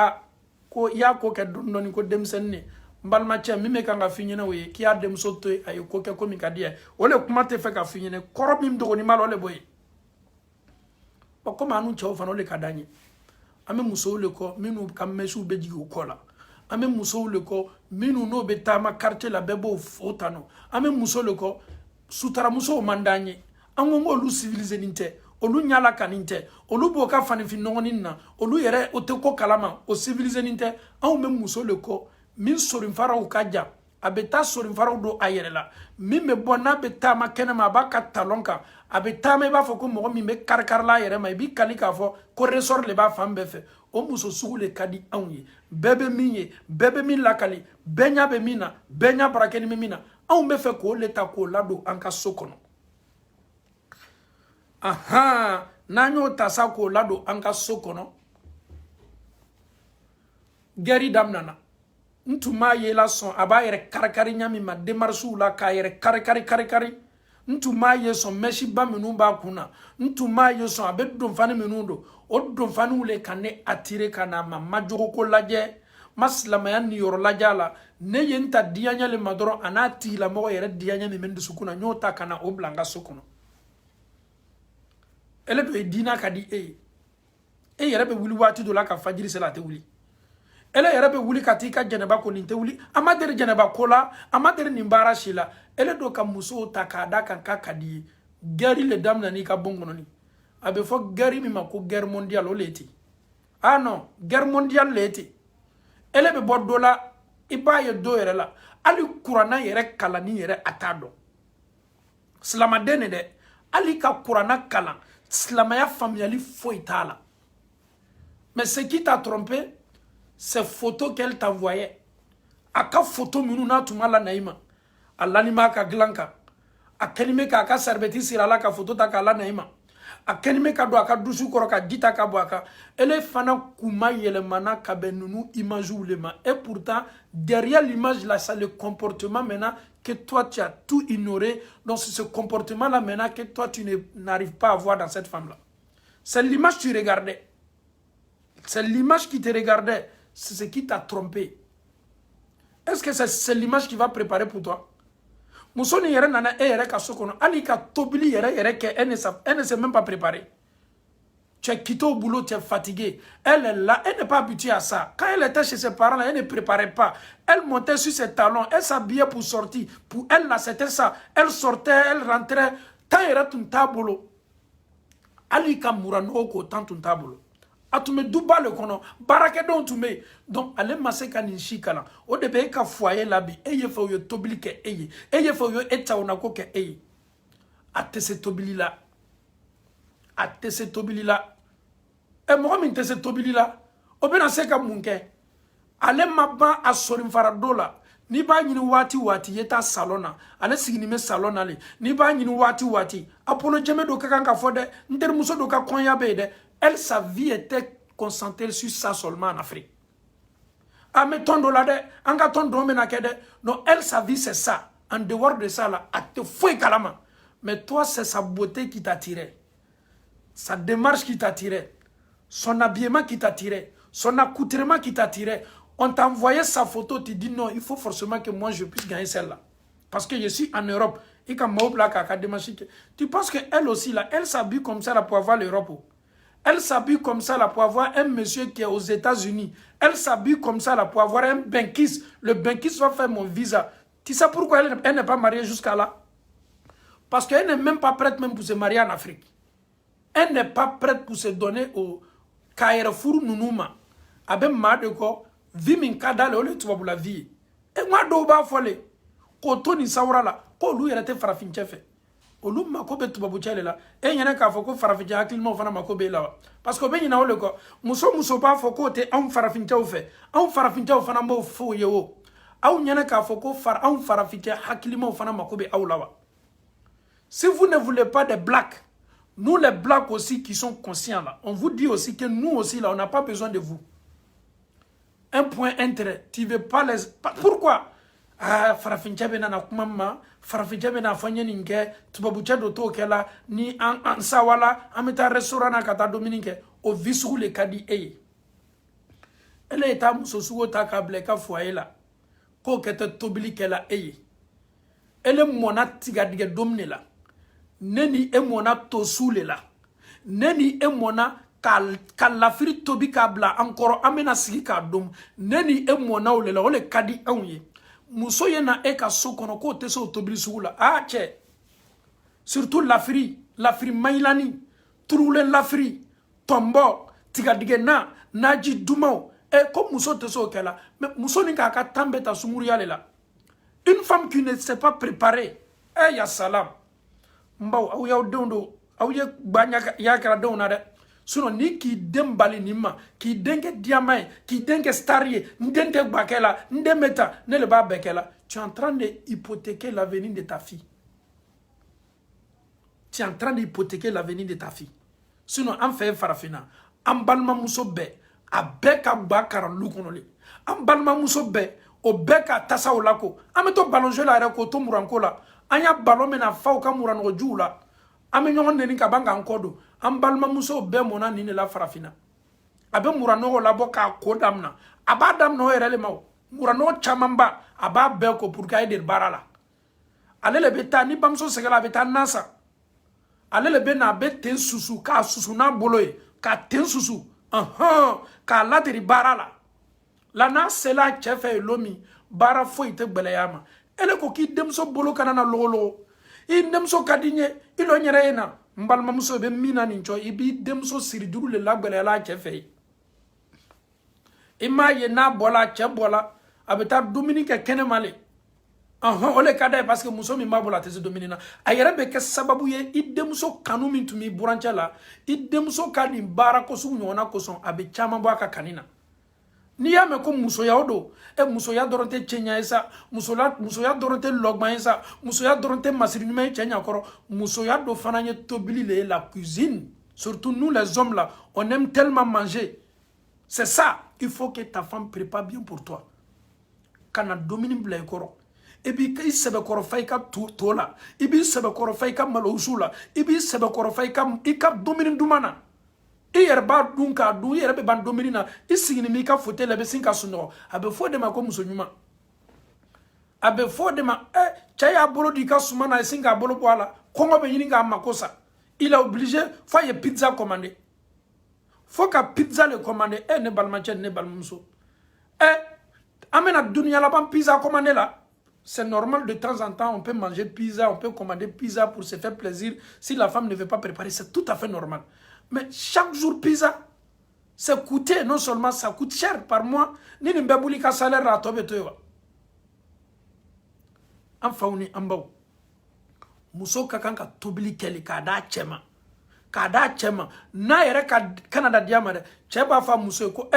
ko i y'a ko kɛ dɔɔni dɔɔni ko denmisɛnnin ye n balimacɛ min bɛ kan ka f'i ɲɛna o ye k'i y'a denmuso to yen a ye ko kɛ ko min ka di ye o le kuma tɛ fɛ ka f'i ɲɛna kɔrɔ min dɔgɔnin b'a la o le b'o ye komi an n'u cɛw fana o le ka d'an ye an bɛ musow le kɔ minnu ka mɛsiw bɛ jigin u kɔ la an bɛ musow le kɔ minnu n'o bɛ taama quartier la bɛɛ b'o o tanu an bɛ muso le kɔ sutaramusow man d'an ye an ko k'olu civiliser nin tɛ olu ɲala kanin tɛ olu b'o ka fanifin nɔgɔnin na olu yɛrɛ o tɛ ko kalama o civiliser nin tɛ anw bɛ muso le kɔ min sorinfaraw ka jan a bɛ taa sorinfaraw don a yɛrɛ la min bɛ bɔ n'a bɛ taama kɛnɛma a b'a ka talon kan a bɛ taama i b'a fɔ ko mɔgɔ min bɛ kari-karila a yɛrɛ ma i b'i kali k'a fɔ ko ressort de b'a fan bɛɛ fɛ o muso sugu le ka di anw ye bɛɛ bɛ min ye bɛɛ bɛ min lakali bɛɛ ɲɛ bɛ min na bɛɛ ɲɛ barakɛni bɛ min na anw bɛ fɛ k'o le ta k'o ladon an ka so kɔnɔ n'an y'o ta sa k'o ladon an ka so kɔnɔ gɛri daminɛna n tun m'a ye la sɔn a b'a yɛrɛ kari-kari ɲa min ma démarches la k'a yɛrɛ kari-kari n tun m'a ye sɔn mɛsiba minnu b'a kun na n tun m'a ye sɔn a bɛ donfani minnu don o donfaniw le ka ne attirer ka na ma jogoko lajɛ ma silamɛya niyɔrɔ lajɛ a la ne ye n ta diyaɲɛ le ma dɔrɔn a n'a tigilamɔgɔ yɛrɛ diyaɲɛ min bɛ n dusukun na n y'o ta ka na o bila n ka so kɔnɔ ele do ye diina ka di e ye e yɛrɛ bɛ wuli waati dɔ la ka fajiri seli a tɛ wuli ele yɛrɛ bɛ wuli ka t'i ka jɛnɛba ko nin tɛ wuli a ma deli jɛnɛba ko la a ma deli nin baara si la ele do ka musow ta k'a da kan k'a ka di ye gɛri le daminɛ n'i ka bon kɔnɔni a bɛ fɔ gɛri min ma ko guerre mondiale o le ye ten non guerre mondiale le ye ten ele bɛ bɔ dɔ la i b'a ye dɔ yɛrɛ la hali kuranna yɛrɛ kalanni yɛrɛ a t'a dɔn silamaden de dɛ hali ka kuranna kalan silamɛya faamuyali foyi t'a la mais ce qui t'a trompé ces photos qu'elle t'envoyait a ka photo minnu n'a tun ma lana i ma a lanima ka dilan kan a kɛlen bɛ k'a ka sarbɛti siri a la ka photo ta k'a lana i ma a kɛlen bɛ ka don a ka dusu kɔrɔ ka ji ta ka bɔ a kan ele fana kun ma yɛlɛmana ka bɛn ninnu images le ma et pourtant derrière l'image là c'est le comportement maintenant que toi tu as tout ignoré donc c'est ce comportement là maintenant que toi tu n'arrives pas à voir dans cette femme là c'est l'image que tu regardais c'est l'image qui te regardait c'est ce qui t'a trompé. Est-ce que c'est l'image qui va préparer pour toi? Muso ni yere nana e yere ka sokono ali ka tobili yere que elle ne s'est même pas préparée. Tu es quitté au boulot, tu es fatigué. Elle est là, elle n'est pas habituée à ça. Quand elle était chez ses parents, elle ne préparait pas. Elle montait sur ses talons, elle s'habillait pour sortir. Pour elle, là, c'était ça. Elle sortait, elle rentrait. Tant elle était un tabolo. Ali ka murano ko tant un tabolo. Atume duba le kono barake don tume donc ale maseka ni shikala o de be ka foyer labi eye fo yo tobili ke eye fo yo eta ona ko ke eye atese tobili la e mo min tese tobili la o be na seka munke ale mabba asorin faradola ni ba nyini wati yeta salona ale sigini me salona le ni ba nyini wati apolo jeme do ka kan fode nter muso do ka konya be de. Elle, sa vie était concentrée sur ça seulement en Afrique. Ah, mais ton dollar de, anga ton domaine de. Non, elle, sa vie, c'est ça. En dehors de ça, là, elle te fouille calama. Mais toi, c'est sa beauté qui t'attirait. Sa démarche qui t'attirait. Son habillement qui t'attirait. Son accoutrement qui t'attirait. On t'envoyait sa photo, tu dis non, il faut forcément que moi, je puisse gagner celle-là. Parce que je suis en Europe. Et quand tu penses qu'elle aussi, là, elle s'habille comme ça là, pour avoir l'Europe. Elle s'habille comme ça là pour avoir un monsieur qui est aux États-Unis. Elle s'habille comme ça là pour avoir un bankis. Le bankis va faire mon visa. Tu sais pourquoi elle n'est pas mariée jusqu'à là? Parce qu'elle n'est même pas prête même pour se marier en Afrique. Elle n'est pas prête pour se donner au Kairafuru Nunuma. Abe Madeko, Vimin Kadale, ole tu vas pour la vie. Et moi, Doba Fole, Kotoni Saura là, Kolu était farafin chefe. Olu makobe tubabuchele la e nyane ka foko farafinja akilimo fana makobe la parce que be nyina ole ko muso ba foko te an farafinja o fe an farafinja o fana mo fo yewo aw nyane ka foko an farafinja akilimo fana makobe awlawa. Si vous ne voulez pas des blacks, nous les blacks aussi qui sont conscients là, on vous dit aussi que nous aussi là on n'a pas besoin de vous. Un point intérêt, tu veux pas les pourquoi? farafincɛ bɛ nana kuma ma farafincɛ bɛ na fɔ n ye nin kɛ tubabucɛ dɔ t'o kɛ la ni an sawala an bɛ taa restaurant na ka taa dumuni kɛ o vie sugu le ka di e ye ele ye taa muso sugu ta k'a bila i ka foyer la k'o kɛ tɛ tobili kɛla e ye ele mɔna tigadigɛ don de la ne ni e mɔna to su le la ne ni e mɔna ka lafiri tobi k'a bila an kɔrɔ an bɛna sigi k'a dom ne ni e mɔna o le la o le ka di anw ye muso ye na e ka so kɔnɔ k'o tɛ se o tobili sugu la cɛ surtout lafiri mayilani turulen lafiri tɔnbɔ tigadigɛ na naji dumaw ko muso tɛ se o kɛ la mais muso ni k'a ka tan bɛɛ ta sumuriya le la une femme qui ne s'est pas préparée ya salam n baw aw y'aw denw don aw ye gba y'a kɛra denw na dɛ sinon ni k'i den bali nin ma k'i den kɛ diama ye k'i den kɛ star ye n den tɛ gba kɛ la n den bɛ ta ne le b'a bɛɛ kɛ la tu es en train de hypothéquer l'avenir de ta fille tu es en train de hypothéquer l'avenir de ta fille sinon an fɛ farafinna an balimamuso bɛɛ a bɛɛ ka gba karanlu kɔnɔ le an balimamuso bɛɛ o bɛɛ ka tasaw la ko an bɛ to ballon jeu la yɛrɛ k'o to muranko la an y'a ballon min na faw ka muranɔgɔjuw la an bɛ ɲɔgɔn neni ka ban k'an kɔ don an balimamuso bɛɛ mɔna nin de la farafinna a bɛ muranɔgɔ labɔ k'a ko damina a b'a damina o yɛrɛ le ma o muranɔgɔ camanba a b'a bɛɛ ko pour que a ye deli baara la ale le bɛ taa ni bamuso sɛgɛla a bɛ taa nan san ale le bɛ na a bɛ ten susu k'a susu n'a bolo ye k'a ten susu k'a lateri baara la la n'a sela a cɛ fɛ ye lo min baara foyi tɛ gbɛlɛya ma ele ko k'i denmuso bolo kana na logologo i denmuso ka di n ye i lo ɲɛrɛ ye na n balimamuso bɛ min na nin cɔ i b'i denmuso siri juru le la gbɛlɛyala a cɛ fɛ ye i m'a ye n'a bɔla a cɛ bɔla a bɛ taa dumuni kɛ kɛnɛma le o le ka d'a ye parce que muso min b'a bolo a tɛ se dumuni na a yɛrɛ bɛ kɛ sababu ye i denmuso kanu min tun b'i burancɛ la i denmuso ka nin baara ko sugu ɲɔgɔnna kosɔn a bɛ caman bɔ a ka kani na n'i y'a mɛn ko musoya o don musoya dɔrɔn tɛ cɛɲa ye sa musoya dɔrɔn tɛ lɔgban ye sa musoya dɔrɔn tɛ masiri ɲuman ye cɛ ɲakɔrɔ musoya dɔ fana ye tobili le ye la cuisine surtout nous les hommes là on aime tellement manger c'est ça il faut que ta femme prépare bien pour toi kana domini bila i kɔrɔ i b'i sɛbɛkɔrɔ fa i ka to la i b'i sɛbɛkɔrɔ fa i ka malowusu la i b'i sɛbɛkɔrɔ fa i ka domini duman na i yɛrɛ b'a dun k'a dun i yɛrɛ bɛ ban domini na i sigini b'i ka fauteuil la i bɛ sin ka sunɔgɔ a bɛ fɔ o de ma ko muso ɲuman a bɛ fɔ o de ma cɛ y'a bolo di i ka suma na i sin k'a bolo bɔ a la kɔngɔ bɛ ɲini k'a mako sa il est obligé fo a ye pizza commander fo ka pizza le commander ne balimacɛ ne balimamuso an bɛna dunuya laban pizza commander la c'est normal de temps en temps on peut manger pizza on peut commander pizza pour se faire plaisir si la femme ne veut pas préparer c'est tout à fait normal. Mais chaque jour pizza, c'est coûté, non seulement ça coûte cher par mois, ni nin bɛɛ boli ka salaire la tɔ bɛ to yen wa. An faw ni an baw muso ka kan ka tobili kɛli k'a d'a cɛ ma n'a yɛrɛ ka Canada diya ma dɛ cɛ b'a fɔ a muso ye ko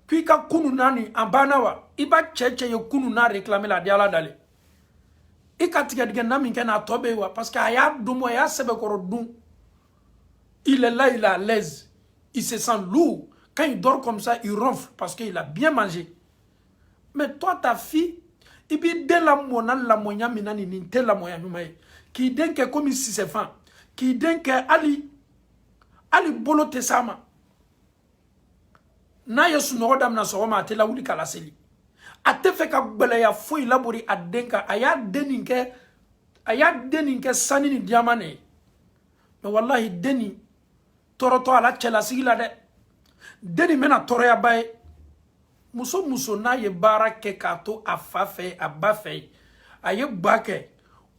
k'i ka kunu n'a nin a banna wa i b'a cɛ ye kunu n'a réclamer la a di Ala dale i ka tigɛdigɛ na min kɛ n'a tɔ bɛ yen wa parce que a y'a dun a y'a sɛbɛkɔrɔ dun. Il est là, il est à l'aise. Il se sent lourd. Quand il dort comme ça, il ronfle parce qu'il a bien mangé. Mais toi, ta fille, il dit de la mona la moya minani ni te la moya numaye. Qui dit que comme si c'est fin. Qui dit que Ali bolo te sama. Na yesu no dam na so ma te la wuli kala seli. Ate fe ka gbele ya fo ilabori adenka aya deninke sani ni diamane. Mais wallahi deni toroto ala cɛla sigi la dɛ deni mena tɔrɔya ba ye muso n'a ye baara kɛ k'a to a fa fɛ a ba fɛ a ye gba kɛ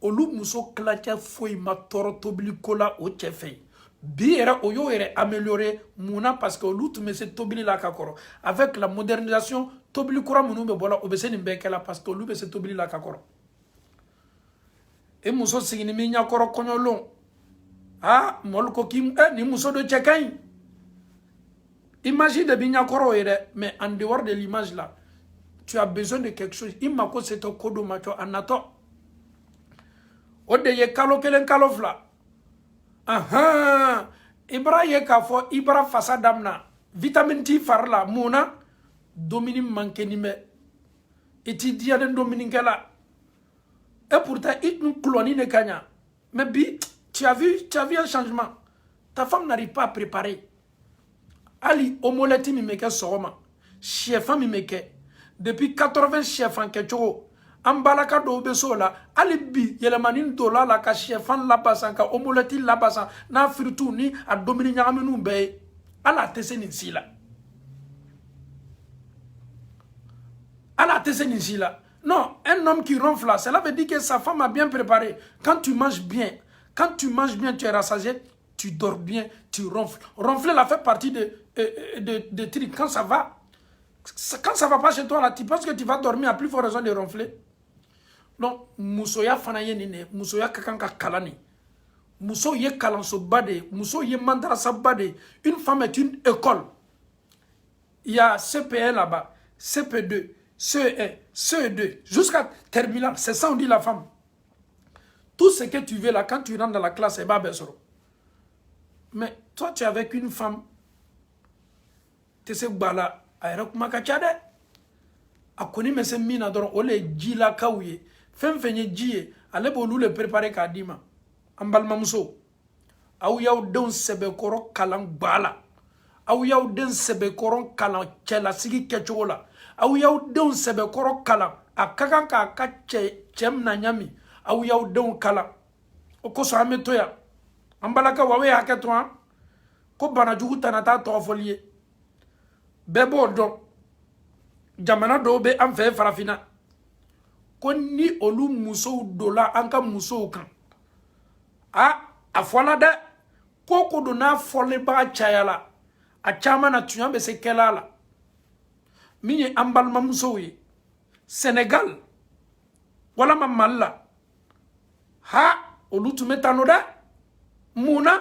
olu muso kilancɛ foyi ma tɔrɔ tobili ko la o cɛ fɛ bi yɛrɛ o y'o yɛrɛ améliorer mun parce que olu tun bɛ se tobili la ka kɔrɔ avec la modernisation tobili kura minnu bɛ bɔ la o bɛ se nin bɛɛ kɛ la parce que olu bɛ se tobili la ka kɔrɔ e muso sigini min ɲakɔrɔ kɔɲɔlon molu ko ki ni muso do cɛ ka ɲi image de bi ɲakɔrɔ ye dɛ mais en dehors de l'image là tu as besoin de quelque chose i mako se tɔ ko dɔ ma cɔ a natɔ o de ye kalo kelen kalo fila i bara ye k'a fɔ i bara fasa damina vitamine t'i fari la mun na domini manqueni bɛ i t'i diyanen dominikɛla Et pourtant, il nous clonie ne kanya. Mais bi, tu as vu un changement. Ta femme n'arrive pas à préparer. Ali, omoleti mi meke soroma. Chefan mi meke. Depuis 80 chefan ke chogo. Ambalaka do beso la. Ali bi, yelemanin dola la ka chefan la basan, ka omoleti la basan. Na fritou ni a domini nyamenu be. Ala tese ninsi la. Ala tese ninsi la. Non, un homme qui ronfle là, cela veut dire que sa femme a bien préparé. Quand tu manges bien, tu es rassasié, tu dors bien, tu ronfles. Ronfler là fait partie de trucs. Quand ça va, pas chez toi là, tu penses que tu vas dormir à plus forte raison de ronfler. Non, musoya fanaye nine, musoya kakanka kalani. Muso ye kalanso bade, muso ye mandrasa bade. Une femme est une école. Il y a CPE là-bas, CP2. CE1, CE2, jusqu'à terminale, c'est ça on dit la femme. Tout ce que tu veux là, quand tu rentres dans la classe, c'est pas besoro. Mais toi, tu es avec une femme, tu sais, bala, aéroc makachade, a connu mes semina dans ole jila kaouye, fenye jie, ale bolu le préparer kadima, ambalmamso, au yaou don sebe koro kalang bala, au yaou den sebe koron kalang chela sigi kechola. Aou yaou don sebe koro kala a kakanka ka chem na nyami aou yaou don kala o ko so ametoya ambalaka wawe haketwa ko bana jugu tanata to folie bebo do jamana do be am fe farafina ko ni olu muso dola anka muso kan a afwana de ko do na fole ba chayala a chama na tunya be se kelala Mini ambal mamsoui Sénégal wala mamalla ha olu tumetano da muna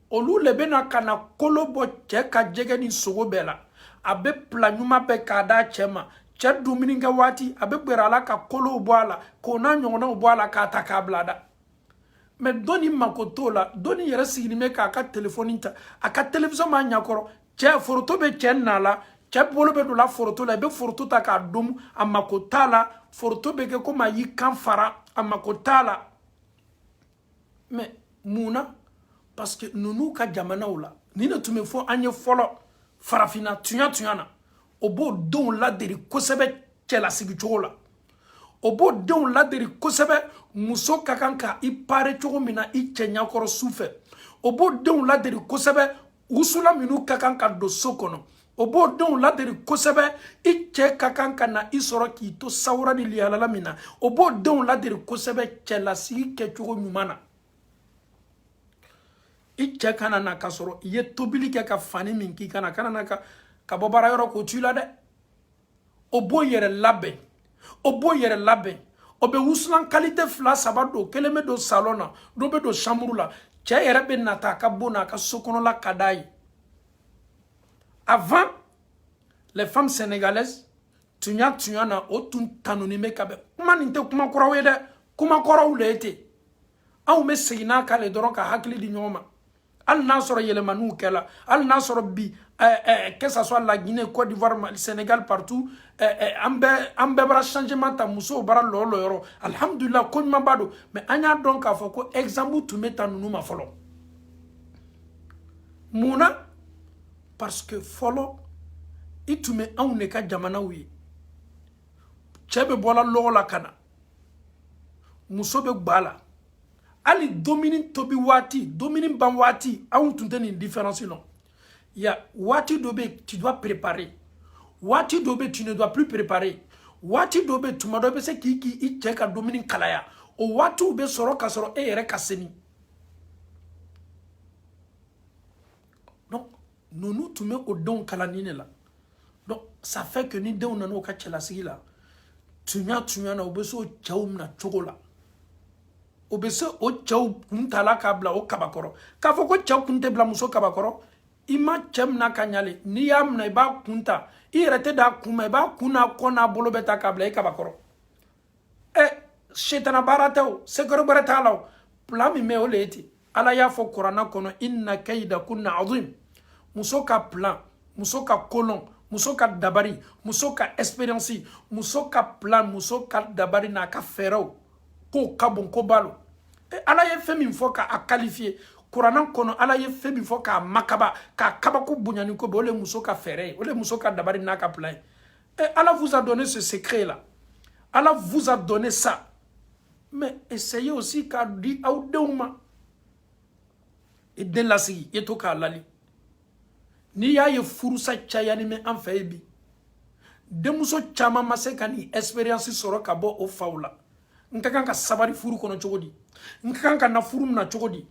olu lebena kana kolobo cheka jege ni sogo bela abe planyuma be kada chema chadu mininga wati abe berala ka kolo boala kona nyona boala ka takablada mais doni makotola doni yere sigime ka téléphone ta aka télévision ma nyakoro che photo be chenala Tchèp bolo be do la foroto la be foroto ta ka dum amakota la foroto be ke koma yi kan fara amakota la mais muna parce que nunu ka jamana ola ni na tume fo anye folo farafina tunya na obo don la deri kosebe chela sigi chola obo don la deri kosebe muso kakanka I pare chogo mina I chenya koro sufe obo don la deri kosebe usula minu kakanka do sokono Obo don la deri kosebe I che kakanka na I soro ki to saura ni lialala mina obo don la deri kosebe chela sigi ke chogo nyumana I che kana na kasoro ye tobili ke ka fani minki kana na ka bobara yoro ko tula de obo yere labe obe uslan qualité fla sabado keleme do salona do be do chambre la che yere be nata ka bona ka sokono la kadai. Avant, les femmes sénégalaises, tunya na otun tanonime kabe. Kuma ninte kuma korawe de, kuma korawe le ete. Au me seyna ka le doron ka hakli di nyoma. Al nasoro yelemanu kela, al nasoro bi, que ça soit la Guinée, Côte d'Ivoire, le Sénégal, partout, ambe bra changement ta muso bara lolo yoro. Alhamdulillah, kon mabado. Mais anya donc a foko exemple tu mets tanunu ma folo. Muna parce que follow itume aune ka jamana wi chebe bola lola kana musobe gbala ali dominin tobi wati dominin ban wati aun tunte ni différence non ya wati dobe tu dois préparer wati dobe tu ne dois plus préparer wati dobe tu ma dobe se ki I cheka dominin kalaya o wati ube soro kasoro ere kaseni. Nous nous tout au don kalanine là. Donc ça fait que ni don nano ka chela sigi là. Tunya na obeso chaum na chokola. Obeso o chau kuntala kabla o kabakoro. Ka foko chau kunte bla muso kabakoro. Ima chem na kanyale ni yam na iba kunta. I rete da kuma iba kuna kona bolo beta kabla I kabakoro. Shetana baratao sekoro baratalo. Plami me oleti. Ala ya fo Qur'ana kono inna kayda kunna azim. Muso ka plan, muso ka kolon, muso ka dabari, muso ka expérience, muso ka plan, muso ka dabari na ka ferro. ko kabon ko balo ala ye fɛn min fɔ k'a qualifier kuranɛ kɔnɔ ala ye fɛn min fɔ k'a makaba k'a kabako bonyani ko bɛ o le muso ka fɛɛrɛ ye o le muso ka dabari n'a ka plan ye Allah vous a donné ce secret là Allah vous a donné ça mais essayez aussi k'a di aw denw ma i den lasigi i to k'a lali n'i y'a ye furusa cayani mɛ an fɛ ye bi denmuso caman ma se ka ni expérience sɔrɔ ka bɔ o faw la n ka kan ka sabari furu kɔnɔ cogo di n ka kan ka na furu min na cogo di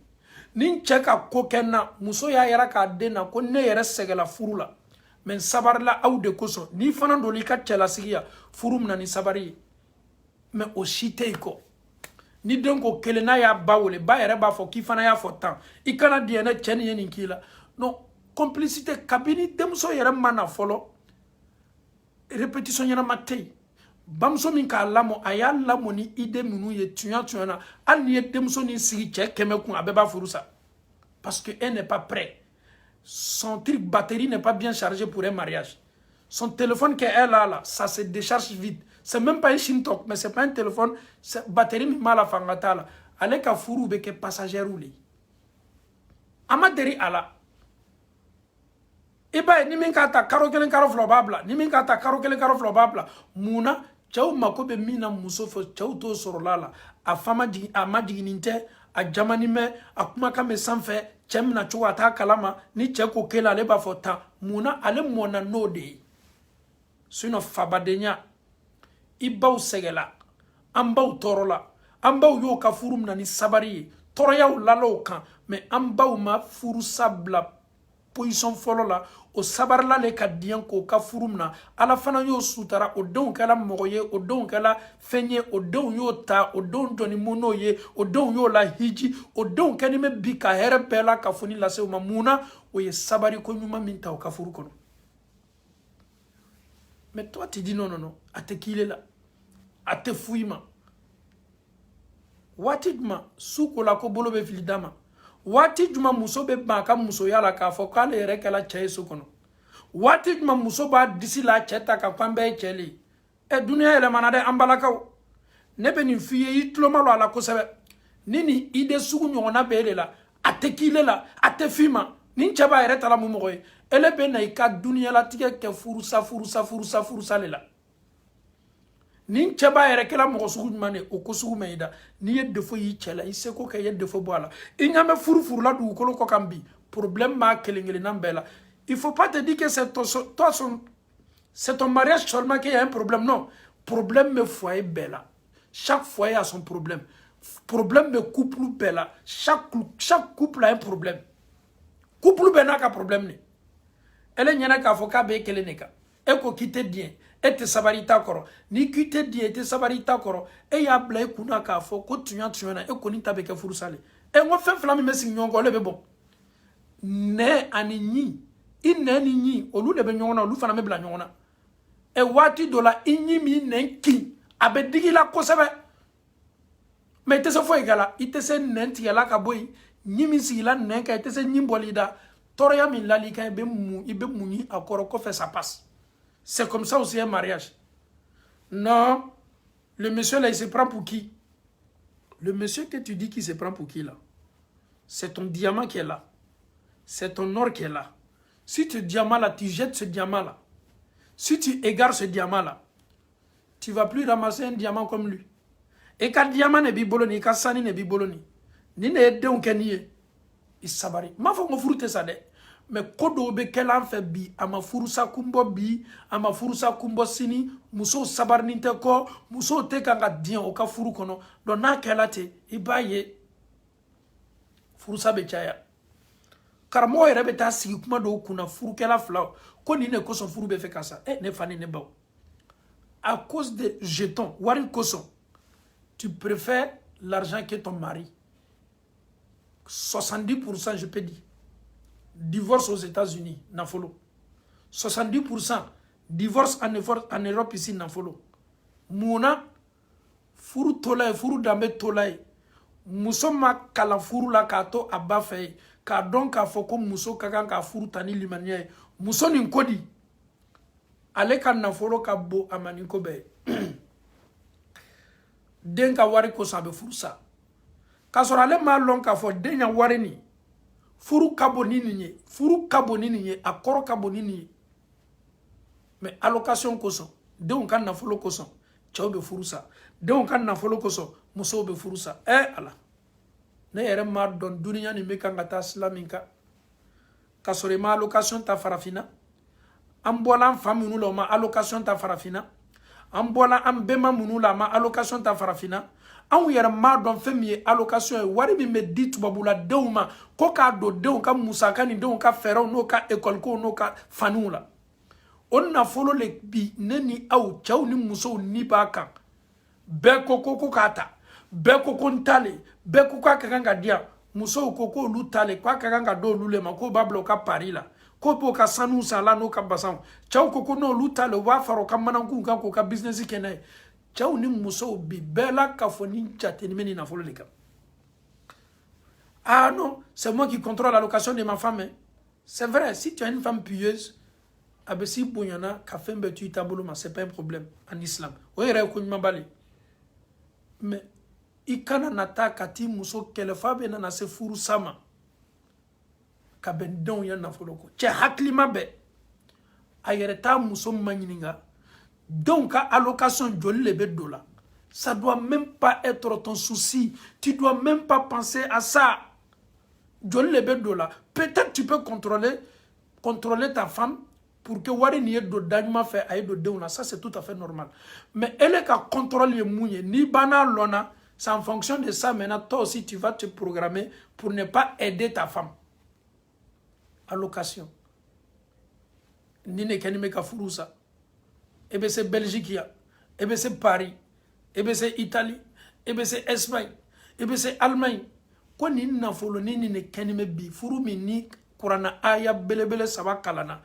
ni n cɛ ka ko kɛ n na muso y'a yɛrɛ k'a den na ko ne yɛrɛ sɛgɛla furu la mɛ n sabarila aw de kosɔn n'i fana donna i ka cɛlasigi ya furu min na ni sabari ye mɛ o si tɛ i kɔ ni den ko kelen n'a y'a ba wele ba yɛrɛ b'a fɔ k'i fana y'a fɔ tan i kana diɲɛ ne cɛ nin ye nin k'i la non complicité kabini denmuso yɛrɛ ma na fɔlɔ répétition ɲɛnama tɛ yen bamuso min k'a lamɔ a y'a lamɔ ni idée minnu ye tuɲa na hali n'i ye denmuso ni sigi cɛ 100 kun a bɛɛ b'a furu sa parce que elle n'est pas prêt son truc batterie n'est pas bien chargé pour un mariage son téléphone qu'elle a là ça se décharge vite c'est même pas un Shintok mais c'est pas un téléphone batterie min b'a la fanga t'a la ale ka furu bɛ kɛ passagère le ye a ma deri a la i b'a ye ni min k'a ta karo kelen karo fila o b'a bila ni min k'a ta karo kelen karo fila o b'a bila munna cɛw mako bɛ min na muso fɛ cɛw t'o sɔrɔla la a fa ma jigin a ma jiginni tɛ a jamani mɛ a kumakan bɛ sanfɛ cɛ mina cogo a t'a kalama ni cɛ ko kelen ale b'a fɔ tan munna ale mɔna n'o de ye sinon fabadenya i baw sɛgɛla an baw tɔɔrɔla an baw y'o ka furu mina ni sabari ye tɔɔrɔyaw lala o kan mɛ an baw ma furusa bila position fɔlɔ la o sabarila le ka diɲɛ k'o ka furu mina ala fana y'o sutara o denw kɛla mɔgɔ ye o denw kɛla fɛn ye o denw y'o ta o denw jɔni mun n'o ye o denw y'o la hiji o denw kɛni bɛ bi ka hɛrɛ bɛɛ la ka foni lase o ma munna o ye sabari ko ɲuman min ta o ka furu kɔnɔ mais toi tu dis non non non a tɛ k'ile la a tɛ fu i ma waati juma su kola ko bolo bɛ fili da ma waati juma muso bɛ ban a ka musoya la k'a fɔ k'ale yɛrɛ kɛla cɛ ye so kɔnɔ waati juma muso b'a disi la cɛ ta ka k'an bɛɛ ye cɛ le ye duniya yɛlɛmana dɛ an balakaw ne bɛ nin f'i ye i tulo ma don a la kosɛbɛ ni nin idée sugu ɲɔgɔnna bɛ e de la a tɛ k'ile la a tɛ f'i ma nin cɛ b'a yɛrɛ tala mun mɔgɔ ye ele bɛ na i ka duniyalatigɛ kɛ furusa le la nin cɛ b'a yɛrɛ kɛla mɔgɔ sugu ɲuman de o ko sugu ma i da n'i ye défaut y'i cɛ la i seko kɛ i ye défaut bɔ a la i ɲa mɛ furufurula dugukolo kɔ kan bi problème b'a kelen kelenna bɛɛ la il faut pas te dire que c'est ton mariage seulement qu'il y a un problème non problème bɛ foyer bɛɛ la chaque foyer a son problème problème bɛ couple bɛɛ la chaque couple a un problème couple bɛɛ n'a ka problème ne ele ɲɛna k'a fɔ k'a bɛ e kelen de kan e ko k'i tɛ diɲɛ e tɛ sabari t'a kɔrɔ n'i k'i tɛ diɲɛ e tɛ sabari t'a kɔrɔ e y'a bila e kunna k'a fɔ ko tuɲa na e kɔni ta bɛ kɛ furusa le n ko fɛn fila min bɛ sigi ɲɔgɔn kan o le bɛ bɔ nɛ ani ɲi i nɛ ni ɲi olu de bɛ ɲɔgɔn na olu fana bɛ bila ɲɔgɔn na waati dɔ la i ɲi min nɛ kin a bɛ digi la kosɛbɛ mɛ i tɛ se foyi kɛ la i tɛ se nɛ tigɛla ka bɔ yen ɲi min sigila nɛ kan i tɛ se ɲi bɔli da tɔɔrɔya min lali kan i bɛ muɲi a kɔrɔ kɔfɛ ça passe c'est comme ça aussi un mariage non le monsieur là il se prend pour qui le monsieur que tu dis qu'il se prend pour qui là c'est ton diamant qui est là c'est ton or qui est là si ce diamant là tu jettes ce diamant là si tu égares ce diamant là tu vas plus ramasser un diamant comme lui et quand diamant ne b'i bolo ni ka sani ne b'i bolo ni ne ye denw kɛ ni ye i sabari m'a fɔ ko furu tɛ sa dɛ mais ko dɔw bɛ kɛla an fɛ bi a ma furusa kun bɔ bi a ma furusa kun bɔ sini musow sabarinin tɛ kɔ musow tɛ kan ka diɲɛ o ka furu kɔnɔ donc n'a kɛla ten i b'a ye furusa bɛ caya karamɔgɔ yɛrɛ bɛ taa sigi kuma dɔw kunna furukɛla filaw ko nin de kosɔn furu bɛ fɛ ka sa ne fa ni ne baw à cause de jetons wari kosɔn tu préfères l'argent que ton mari 70% je peux dire divorce aux États-Unis nafolo 70% divorce en Europe ici nafolo muna furu tolay furu dambe tolay muso ma kala furu la k'a to a ba fɛ k'a dɔn k'a fɔ ko muso ka kan ka furu ta ni limaniya ye muso nin ko di ale ka nafolo ka bon a ma nin ko bɛɛ den ka wari ko sa be furu sa ka sɔrɔ ale m'a lɔn k'a fɔ den ya wari ni furu ka bon ni nin ye furu ka bon ni nin ye a kɔrɔ ka bon ni nin ye mais allocation kosɔn denw ka nafolo kosɔn cɛw bɛ furu sa denw ka nafolo kosɔn musow bɛ furu sa ala ne yɛrɛ m'a dɔn duniya nin bɛ kan ka taa sira min kan ka sɔrɔ i ma allocation ta farafinna an bɔla an fa minnu la o ma allocation ta farafinna an bɔla an bɛnba minnu la a ma allocation ta farafinna anw yɛrɛ m'a dɔn fɛn min ye allocation ye wari min bɛ di tubabula denw ma ko k'a don denw ka musaka ni denw ka fɛɛrɛw n'o ka école ko n'o ka faniw la o nafolo le bi ne ni aw cɛw ni musow ni b'a kan bɛɛ ko k'a ta bɛɛ ko n tale bɛɛ ko k'a ka kan ka di yan musow ko k'olu tale k'a ka kan ka di olu le ma k'o b'a bila u ka pari la k'o b'o ka sanu san la n'o ka basanw cɛw ko n'olu tale u b'a fara u ka manakun kan k'u ka business kɛ n'a ye cɛw ni musow bi bɛɛ la k'a fɔ ni jateminɛ ni nafolo de kan ah non c'est moi qui contrôle l'allocation de ma femme c'est vrai si tu as une femme pieuse abe si bonyana ka fɛn bɛɛ to i taabolo ma c'est pas un problème en islam o yɛrɛ ye ko ɲuman bali mais i kana na taa ka t'i muso kɛlɛ f'a bɛ nana se furu sa ma ka bɛn denw ya nafolo ko cɛ hakilima bɛɛ a yɛrɛ t'a muso ma ɲininka denw ka allocation joli le bɛ don la ça doit même pas être ton souci tu dois même pas penser à ça joli le bɛ don la peut-être tu peux contrôler ta femme pour que wari ni ye don daɲuma fɛ a ye don denw na ça c'est tout à fait normal mais elle ka contrôle ye mun ye ni banna lɔnna c'est en fonction de ça maintenant toi aussi tu vas te programmer pour ne pas aider ta femme allocation ni ne kɛni bɛ ka furu sa e bɛ se Belgique ya e bɛ se Paris e bɛ se Italie e bɛ se Espagne e bɛ se Allemagne ko ni nafolo ni ne kɛni bɛ bi furu min ni kuranna aya belebele saba kalanna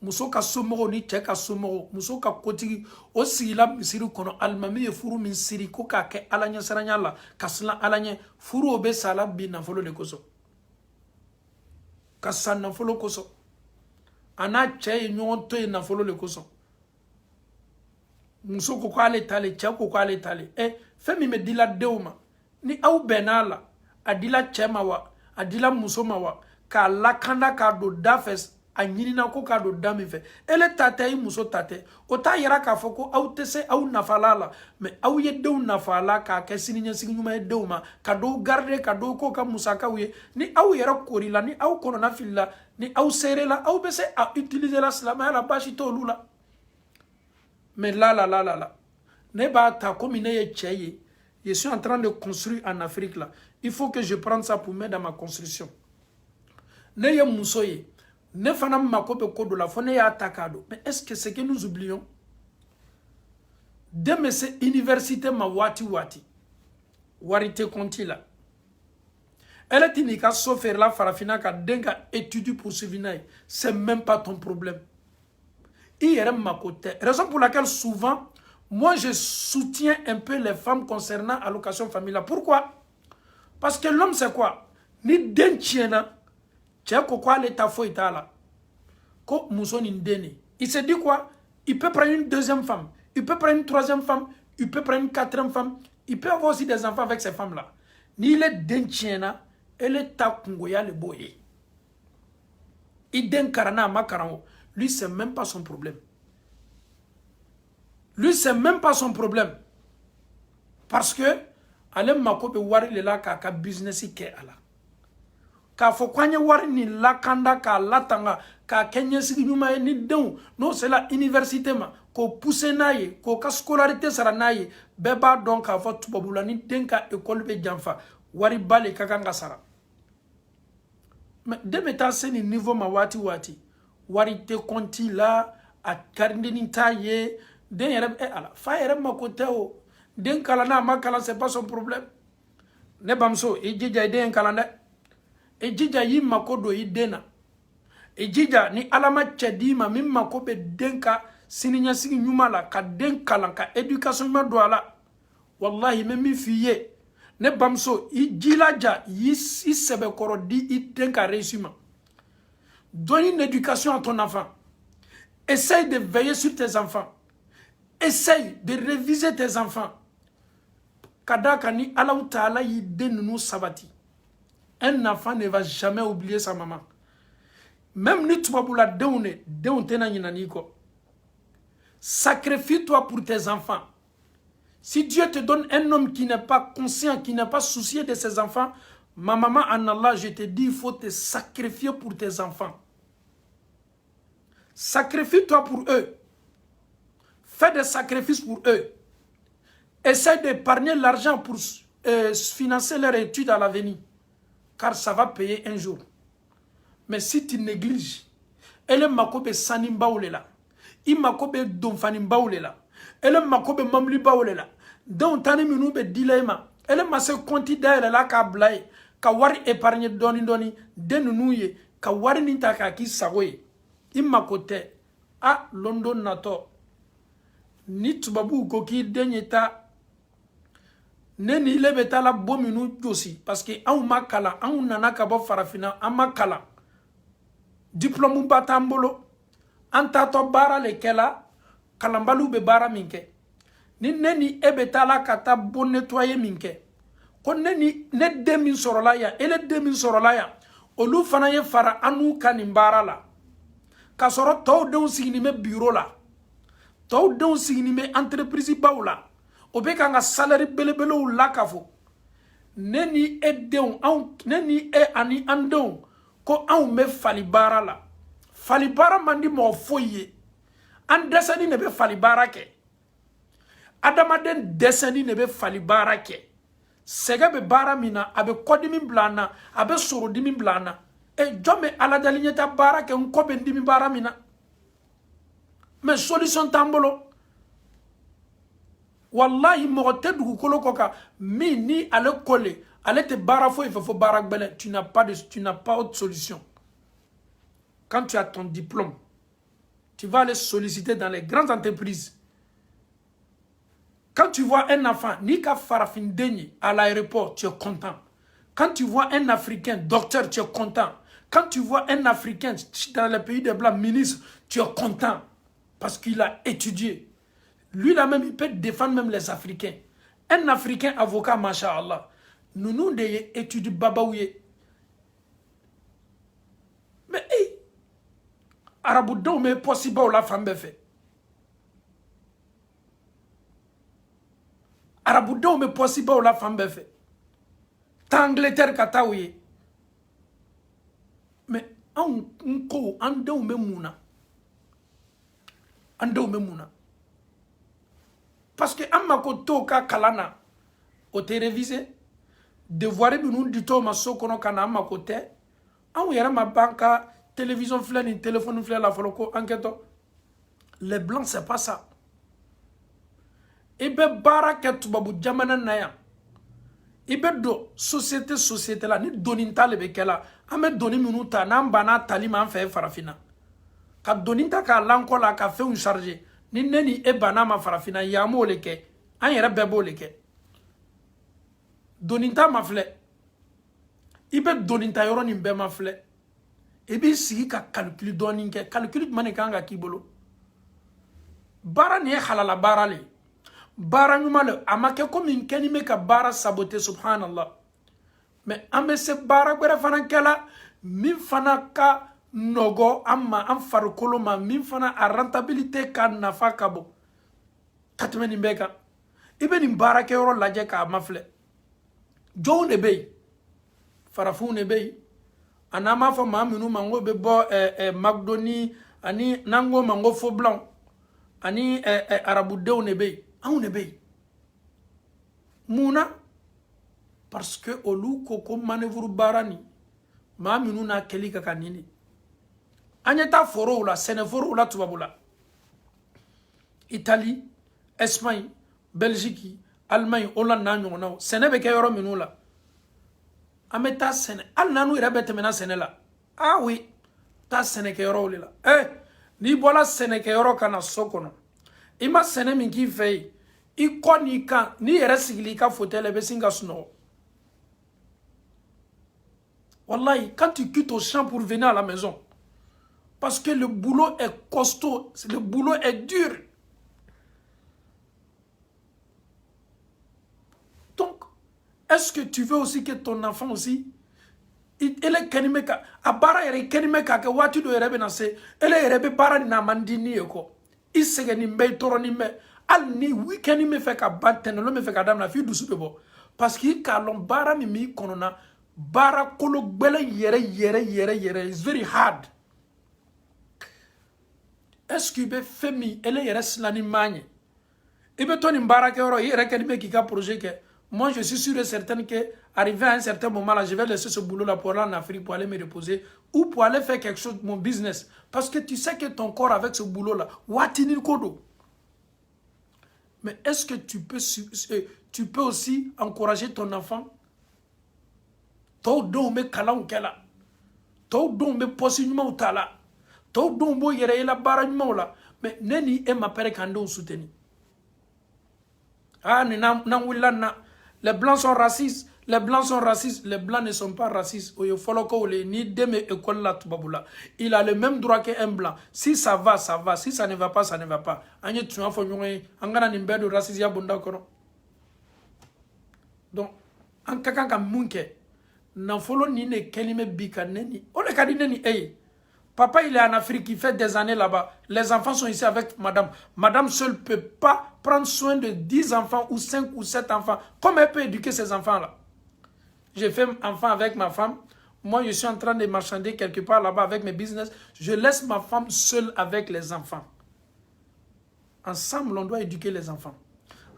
muso ka somɔgɔw ni cɛ ka somɔgɔw muso ka kotigi o sigila misiri kɔnɔ alimami ye furu min siri ko k'a kɛ ala ɲɛsiranya la ka siran ala ɲɛ furu o bɛ sa la bi nafolo de kosɔn ka sa nafolo kosɔn a n'a cɛ ye ɲɔgɔn to ye nafolo de kosɔn muso ko k'ale t'ale cɛ ko k'ale t'ale fɛn min bɛ dila denw ma ni aw bɛnn'a la a dila cɛ ma wa a dila muso ma wa k'a lakanda k'a don da fɛ a ɲinina ko k'a don da min fɛ ele ta tɛ i muso ta tɛ o t'a yira k'a fɔ ko aw tɛ se aw nafala la mais aw ye denw nafala k'a kɛ siniɲɛsigi ɲuman ye denw ma ka dɔw garder ka dɔw k'o ka musakaw ye ni aw yɛrɛ korila ni aw kɔnɔna filila ni aw serela aw bɛ se a utiliser la silamɛya la baasi t'olu la mais la ne b'a ta comme ne ye cɛ ye je suis en train de construire en Afrique là il faut que je prenne ça pour mettre dans ma construction ne ye muso ye ne fana mako bɛ ko dɔ la fo ne y'a ta k'a dɔn mais est-ce que c'est que nous oublions den bɛ se université ma waati wari tɛ compte la elle tɛ n'i ka so feerela farafinna ka den ka étude poursuivre n'a ye c'est même pas ton problème i yɛrɛ mako tɛ raison pour laquelle souvent moi je soutiens un peu les femmes concernant allocation familiale pourquoi parce que l'homme c'est quoi ni den tiɲɛna cɛ ko k'ale ta foyi t'a la ko muso nin den ne il se dit quoi il peut prendre une deuxième femme il peut prendre une troisième femme il peut prendre une quatrième femme il peut avoir aussi des enfants avec ces femmes là ni il est den tiɲɛna ele ta kungoya le b'o ye i den karana a ma karan o lui c'est même pas son problème parce que ale mako bɛ wari le la k'a ka business kɛ a la k'a fɔ k'an ye wari nin lakanda k'a latanga k'a kɛ ɲɛsigi ɲuman ye ni denw n'o sera université ma k'o pousser n'a ye k'o ka scolarité sara n'a ye bɛɛ b'a dɔn k'a fɔ tubabula ni den ka école bɛ janfa wari ba le ka kan ka sara mais den bɛ taa se nin niveau ma waati wari tɛ compte la a karindeni t'a ye den yɛrɛ ala fa yɛrɛ mako tɛ o den kalan n'a ma kalan c'est pas son problème ne bamuso i jija i den kalan dɛ i jija y'i mako don i den na i jija ni ala ma cɛ d'i ma min mako bɛ den ka siniɲɛsigi ɲuman la ka den kalan ka éducation ɲuman don a la wallahi n bɛ min f'i ye ne bamuso i jilaja i sɛbɛkɔrɔ di i den ka réussir ma donne une éducation à ton enfant essaye de veiller sur tes enfants essaye de réviser tes enfants Kadaka ni Allah Ta'ala yi den nous sabati. Un enfant ne va jamais oublier sa maman. Même ni tu vas la deune tena nyinani ko. Sacrifie-toi pour tes enfants. Si Dieu te donne un homme qui n'est pas conscient, qui n'est pas soucié de ses enfants, ma maman en Allah, je te dis, il faut te sacrifier pour tes enfants. Sacrifie-toi pour eux. Fais des sacrifices pour eux. Essaie d'épargner l'argent pour financer leur étude à l'avenir. Car ça va payer un jour. Mais si tu négliges, elle makobe sanimba oulela. Il makobe donfanimba oulela. Elle makobe mamliba oulela. Donc tani minu be dilema. Elle ma se konti daela la ka blay. Ka wari épargner doni doni. Denunouye. Ka wari ninta ka ki sagoye. Il makote. Ah London nato. Ni tubabu koki denyeta. Neni lebeta la bominu josi. Parce que an makala. An nana kabo farafina. An makala. Diplôme batambolo. Antato bara lekela. Kalambalu be bara minke. Ni neni ebetala kata bon nettoyer minke. Kon neni ne demin sorolaya. Ele demin sorolaya. Olu fana ye fara anu kanimbara la. Kasoro taw deun signime bureau la. Taw deun signime entreprise baw la. Obe ka nga salaire belebele ou la kafo. Neni e deun. Neni e ani andeun. Ko an me falibara la. Falibara mandi mo foye. An deseni ne be falibara ke. Adamaden deseni ne be falibara ke. Sega be bara mina, abe kodimi blana, abe sorodimi blana. E jome ala dalinyeta bara ke unkobe ndimi bara mina. Mais solution tambolo. Wallahi mogote dugu kolo koka mi ni ale kole, ale te bara fo ifo bara gbele, tu n'as pas autre solution. Quand tu as ton diplôme, tu vas aller solliciter dans les grandes entreprises. Quand tu vois un enfant, ni ka farafin denye à l'aéroport, tu es content. Quand tu vois un Africain, docteur, tu es content. Quand tu vois un Africain dans le pays des Blancs, ministre, tu es content. Parce qu'il a étudié. Lui là même, il peut défendre même les Africains. Un Africain avocat, masha'Allah. Nous des études babaouye. Mais hey, Araboudou mais possible la femme fait. Araboudou mais possible la femme fait. T'Angleterre kataouye. Mais on ko andou me mouna. Andou me mouna. Parce que amako toka kalana o te révisé devoir nous du to maso kono kana amako te an yera ma banka télévision flé ni téléphone flé la foloko enquête. Les blancs c'est pas ça. Ibe baraka tubabu jamana naya. Ibe do société la ni doninta le bekela ame doni minuta na mbana talima an fe farafina. Ka doninta ka lanko la ka fe un charger. Ni neni e bana ma farafina yamo leke an yera bebo leke doninta ma fle ibe doninta yoro ni be ma fle ebi sigi ka calcul doninke calcul mane kanga kibolo bara ni halala bara le bara nyuma le amake ko min keni me ka bara saboter subhanallah mais ambe se bara gbere fana kala min fana ka nogo amma am farkolo ma min fana a rentabilité ka nafa kabo katmeni mbeka ibe ni barake yoro laje ka mafle jow ne bey farafu ne bey anama fa maminu mango be bo magdoni ani nango mango fo blanc ani arabu dew ne bey aw ne bey muna parce que olu koko manevru barani maminu na kelika kanini Agneta foro la, Sénéforo la tubabula. Italie, Espagne, Belgique, Allemagne, Hollande, Nanyonao, Sénébeke yoro minula. Ameta Séné, al nanu irebete mena Sénéla. Ah oui, ta Sénéke yoro lila. Ni bola Sénéke yoro kana sokono. Ima Séné minki fei. Iko ni kan, ni yere sigili ka fotele besinga suno. Wallahi, quand tu quittes au champ pour venir à la maison, parce que le boulot est costaud, le boulot est dur. Est-ce que tu veux aussi que ton enfant aussi, il est kenimeka, a bara yere kenimeka ke wati do yere na se, ele yere be bara ni na mandini eko. Il se ni mbe toro ni me, al ni weekend me fe ka banten lo me fe ka dam na fi dusu be bo. Parce que ka lon bara mi konona, bara kolo gbele yere, it's very hard. Est-ce que be femi ele yere slani manye? Ibe to ni bara ke oro yere kenime ki ka projet ke. Moi, je suis sûr et certain que, arrivé à un certain moment là, je vais laisser ce boulot-là pour aller en Afrique, pour aller me reposer, ou pour aller faire quelque chose, mon business. Parce que tu sais que ton corps avec ce boulot-là, watini kodo. Mais est-ce que tu peux aussi encourager ton enfant? Toi, don me kalang kela. Toi, don me positionnement tala. Toi, don mo yere la baranymo la. Mais neni e m'appelle kando soutenu. Ah, na. Les blancs sont racistes. Les blancs sont racistes. Les blancs ne sont pas racistes. Il a le même droit qu'un blanc. Si ça va, ça va. Si ça ne va pas, ça ne va pas. Donc, en kaka ka munke, n'en follow ni ne kelime bika neni. On est neni hey. Papa, il est en Afrique, il fait des années là-bas. Les enfants sont ici avec madame. Madame seule ne peut pas prendre soin de 10 enfants ou 5 ou 7 enfants. Comment elle peut éduquer ces enfants-là? J'ai fait enfant avec ma femme. Moi, je suis en train de marchander quelque part là-bas avec mes business. Je laisse ma femme seule avec les enfants. Ensemble, on doit éduquer les enfants.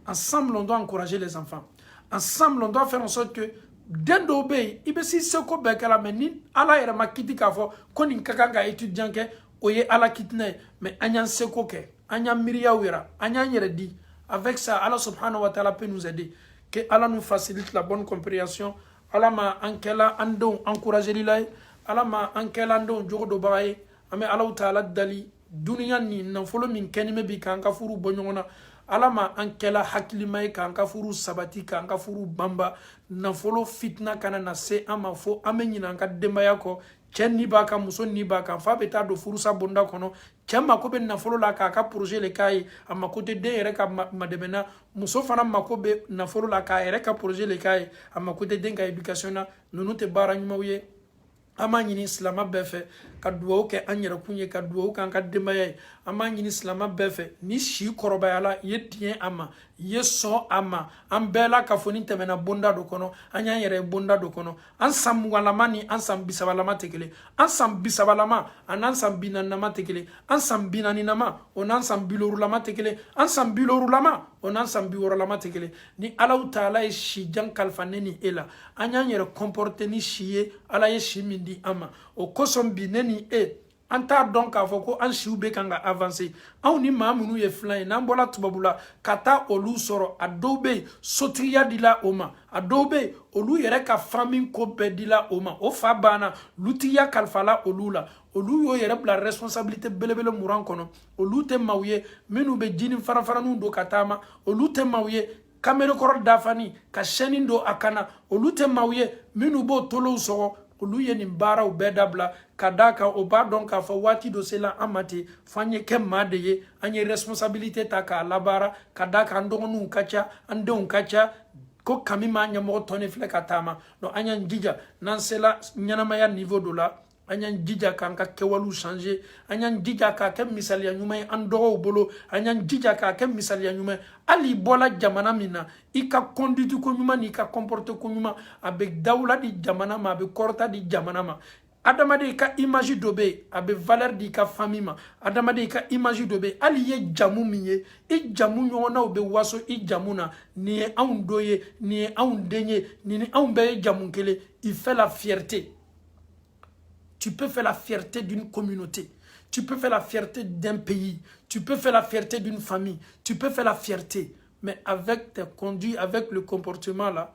Ensemble, on doit encourager les enfants. Ensemble, on doit faire en sorte que dendo be ibe si seko bekala meni ala yere makiti ka fo koni kakanga étudiant ke oye ala kitne mais anyan seko ke anyan miriya wira anyan yere di avec ça Allah subhanahu wa ta'ala peut nous aider que Allah nous facilite la bonne compréhension Allah ma ankela ando encourager lilay Allah ma ankela ando jogo baye ame Allah ta'ala dali dunya ni nan folo min kenime bi kan ka furu bonyona alama ankela haklimay kan ka furu sabati kan ka furu bamba nafolo fitna kana na se ama fo amenyina ka dembaya ko chenni ba ka muso ni ba ka fa beta do furu sa bonda kono chama ko be nafolo la ka projet le kai ama ko te de ere ka mademena muso fana mako be nafolo la ka ere ka projet le kai ama ko te den ka education na nunu te baranyuma wiye ama nyini islama befe ka duwo ke anyere kunye ka duwo kan ka dembaya ama nyini islama befe ni shi koroba yala yetien ama yeso ama ambela ka foni temena bonda do kono anya yere bonda do kono ansam walama ni ansam bisabalama tekele ansam bisabalama anansam binanama tekele ansam binani nama onansam bilorulama tekele ansam bilorulama onansam biworulama tekele ni Allah taala e shi jan kalfaneni ela anya yere comporter ni shiye ala ye shi mindi ama o kosom bineni anta donc a foko an shiube kanga avancer an ni mamunu ye flan na mbola tubabula kata olu soro adobe sotriya dila oma adobe olu yere ka famine ko bedila oma o fa bana lutiya kalfala olula olu yo yere la responsabilité belebele muran kono olu te mawye menu be jini farafaranu do katama olu te mawye kamero kor dafani ka shenindo akana olu te mawye menu bo tolo soro olu ye nimbara u bedabla kadaka o ba donc a fa wati do sela amati fanye kemma de ye anye responsabilité ta ka labara kadaka ndonu kacha andon kacha ko kamima nya mo tone flekatama no anya njija nan sela nyanama ya niveau do la anya njija kanka kewalu changer anya njija ka kem misali ya nyuma andoro bolo anya njija ka kem misali ya nyuma ali bola jamana mina ika conduite ko nyuma ni ka comporte ko nyuma avec dawla di jamana ma be korta di jamana ma adamade ka image dobe abe valeur di ka famille ma adamade ka image dobe ali ye jamu miye i jamu nyona obe waso i jamuna ni aun doye ni aun denye ni aun be jamu kele il fait la fierté. Tu peux faire la fierté d'une communauté. Tu peux faire la fierté d'un pays. Tu peux faire la fierté d'une famille. Tu peux faire la fierté. Mais avec tes conduits, avec le comportement là,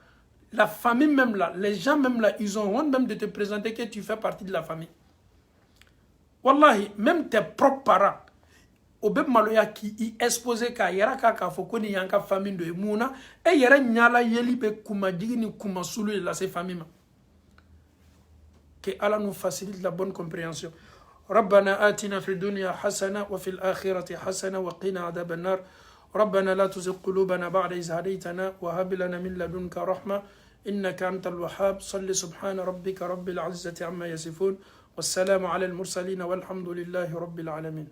la famille même là, les gens même là, ils ont honte même de te présenter que tu fais partie de la famille. Wallahi, même tes propres parents, obe maloya qui y exposé ka yara ka foko ni yanka famille de muna et yara nyala yeli be kuma digi ni kuma sulu la ces familles. Que Allah nous facilite la bonne compréhension. ربنا آتنا في الدنيا حسنة وفي الآخرة حسنة وقنا عذاب النار ربنا لا تزغ قلوبنا بعد إذ هديتنا وهب لنا من لدنك رحمة إنك أنت الوهاب. صل سبحان ربك رب العزة عما يصفون والسلام على المرسلين والحمد لله رب العالمين.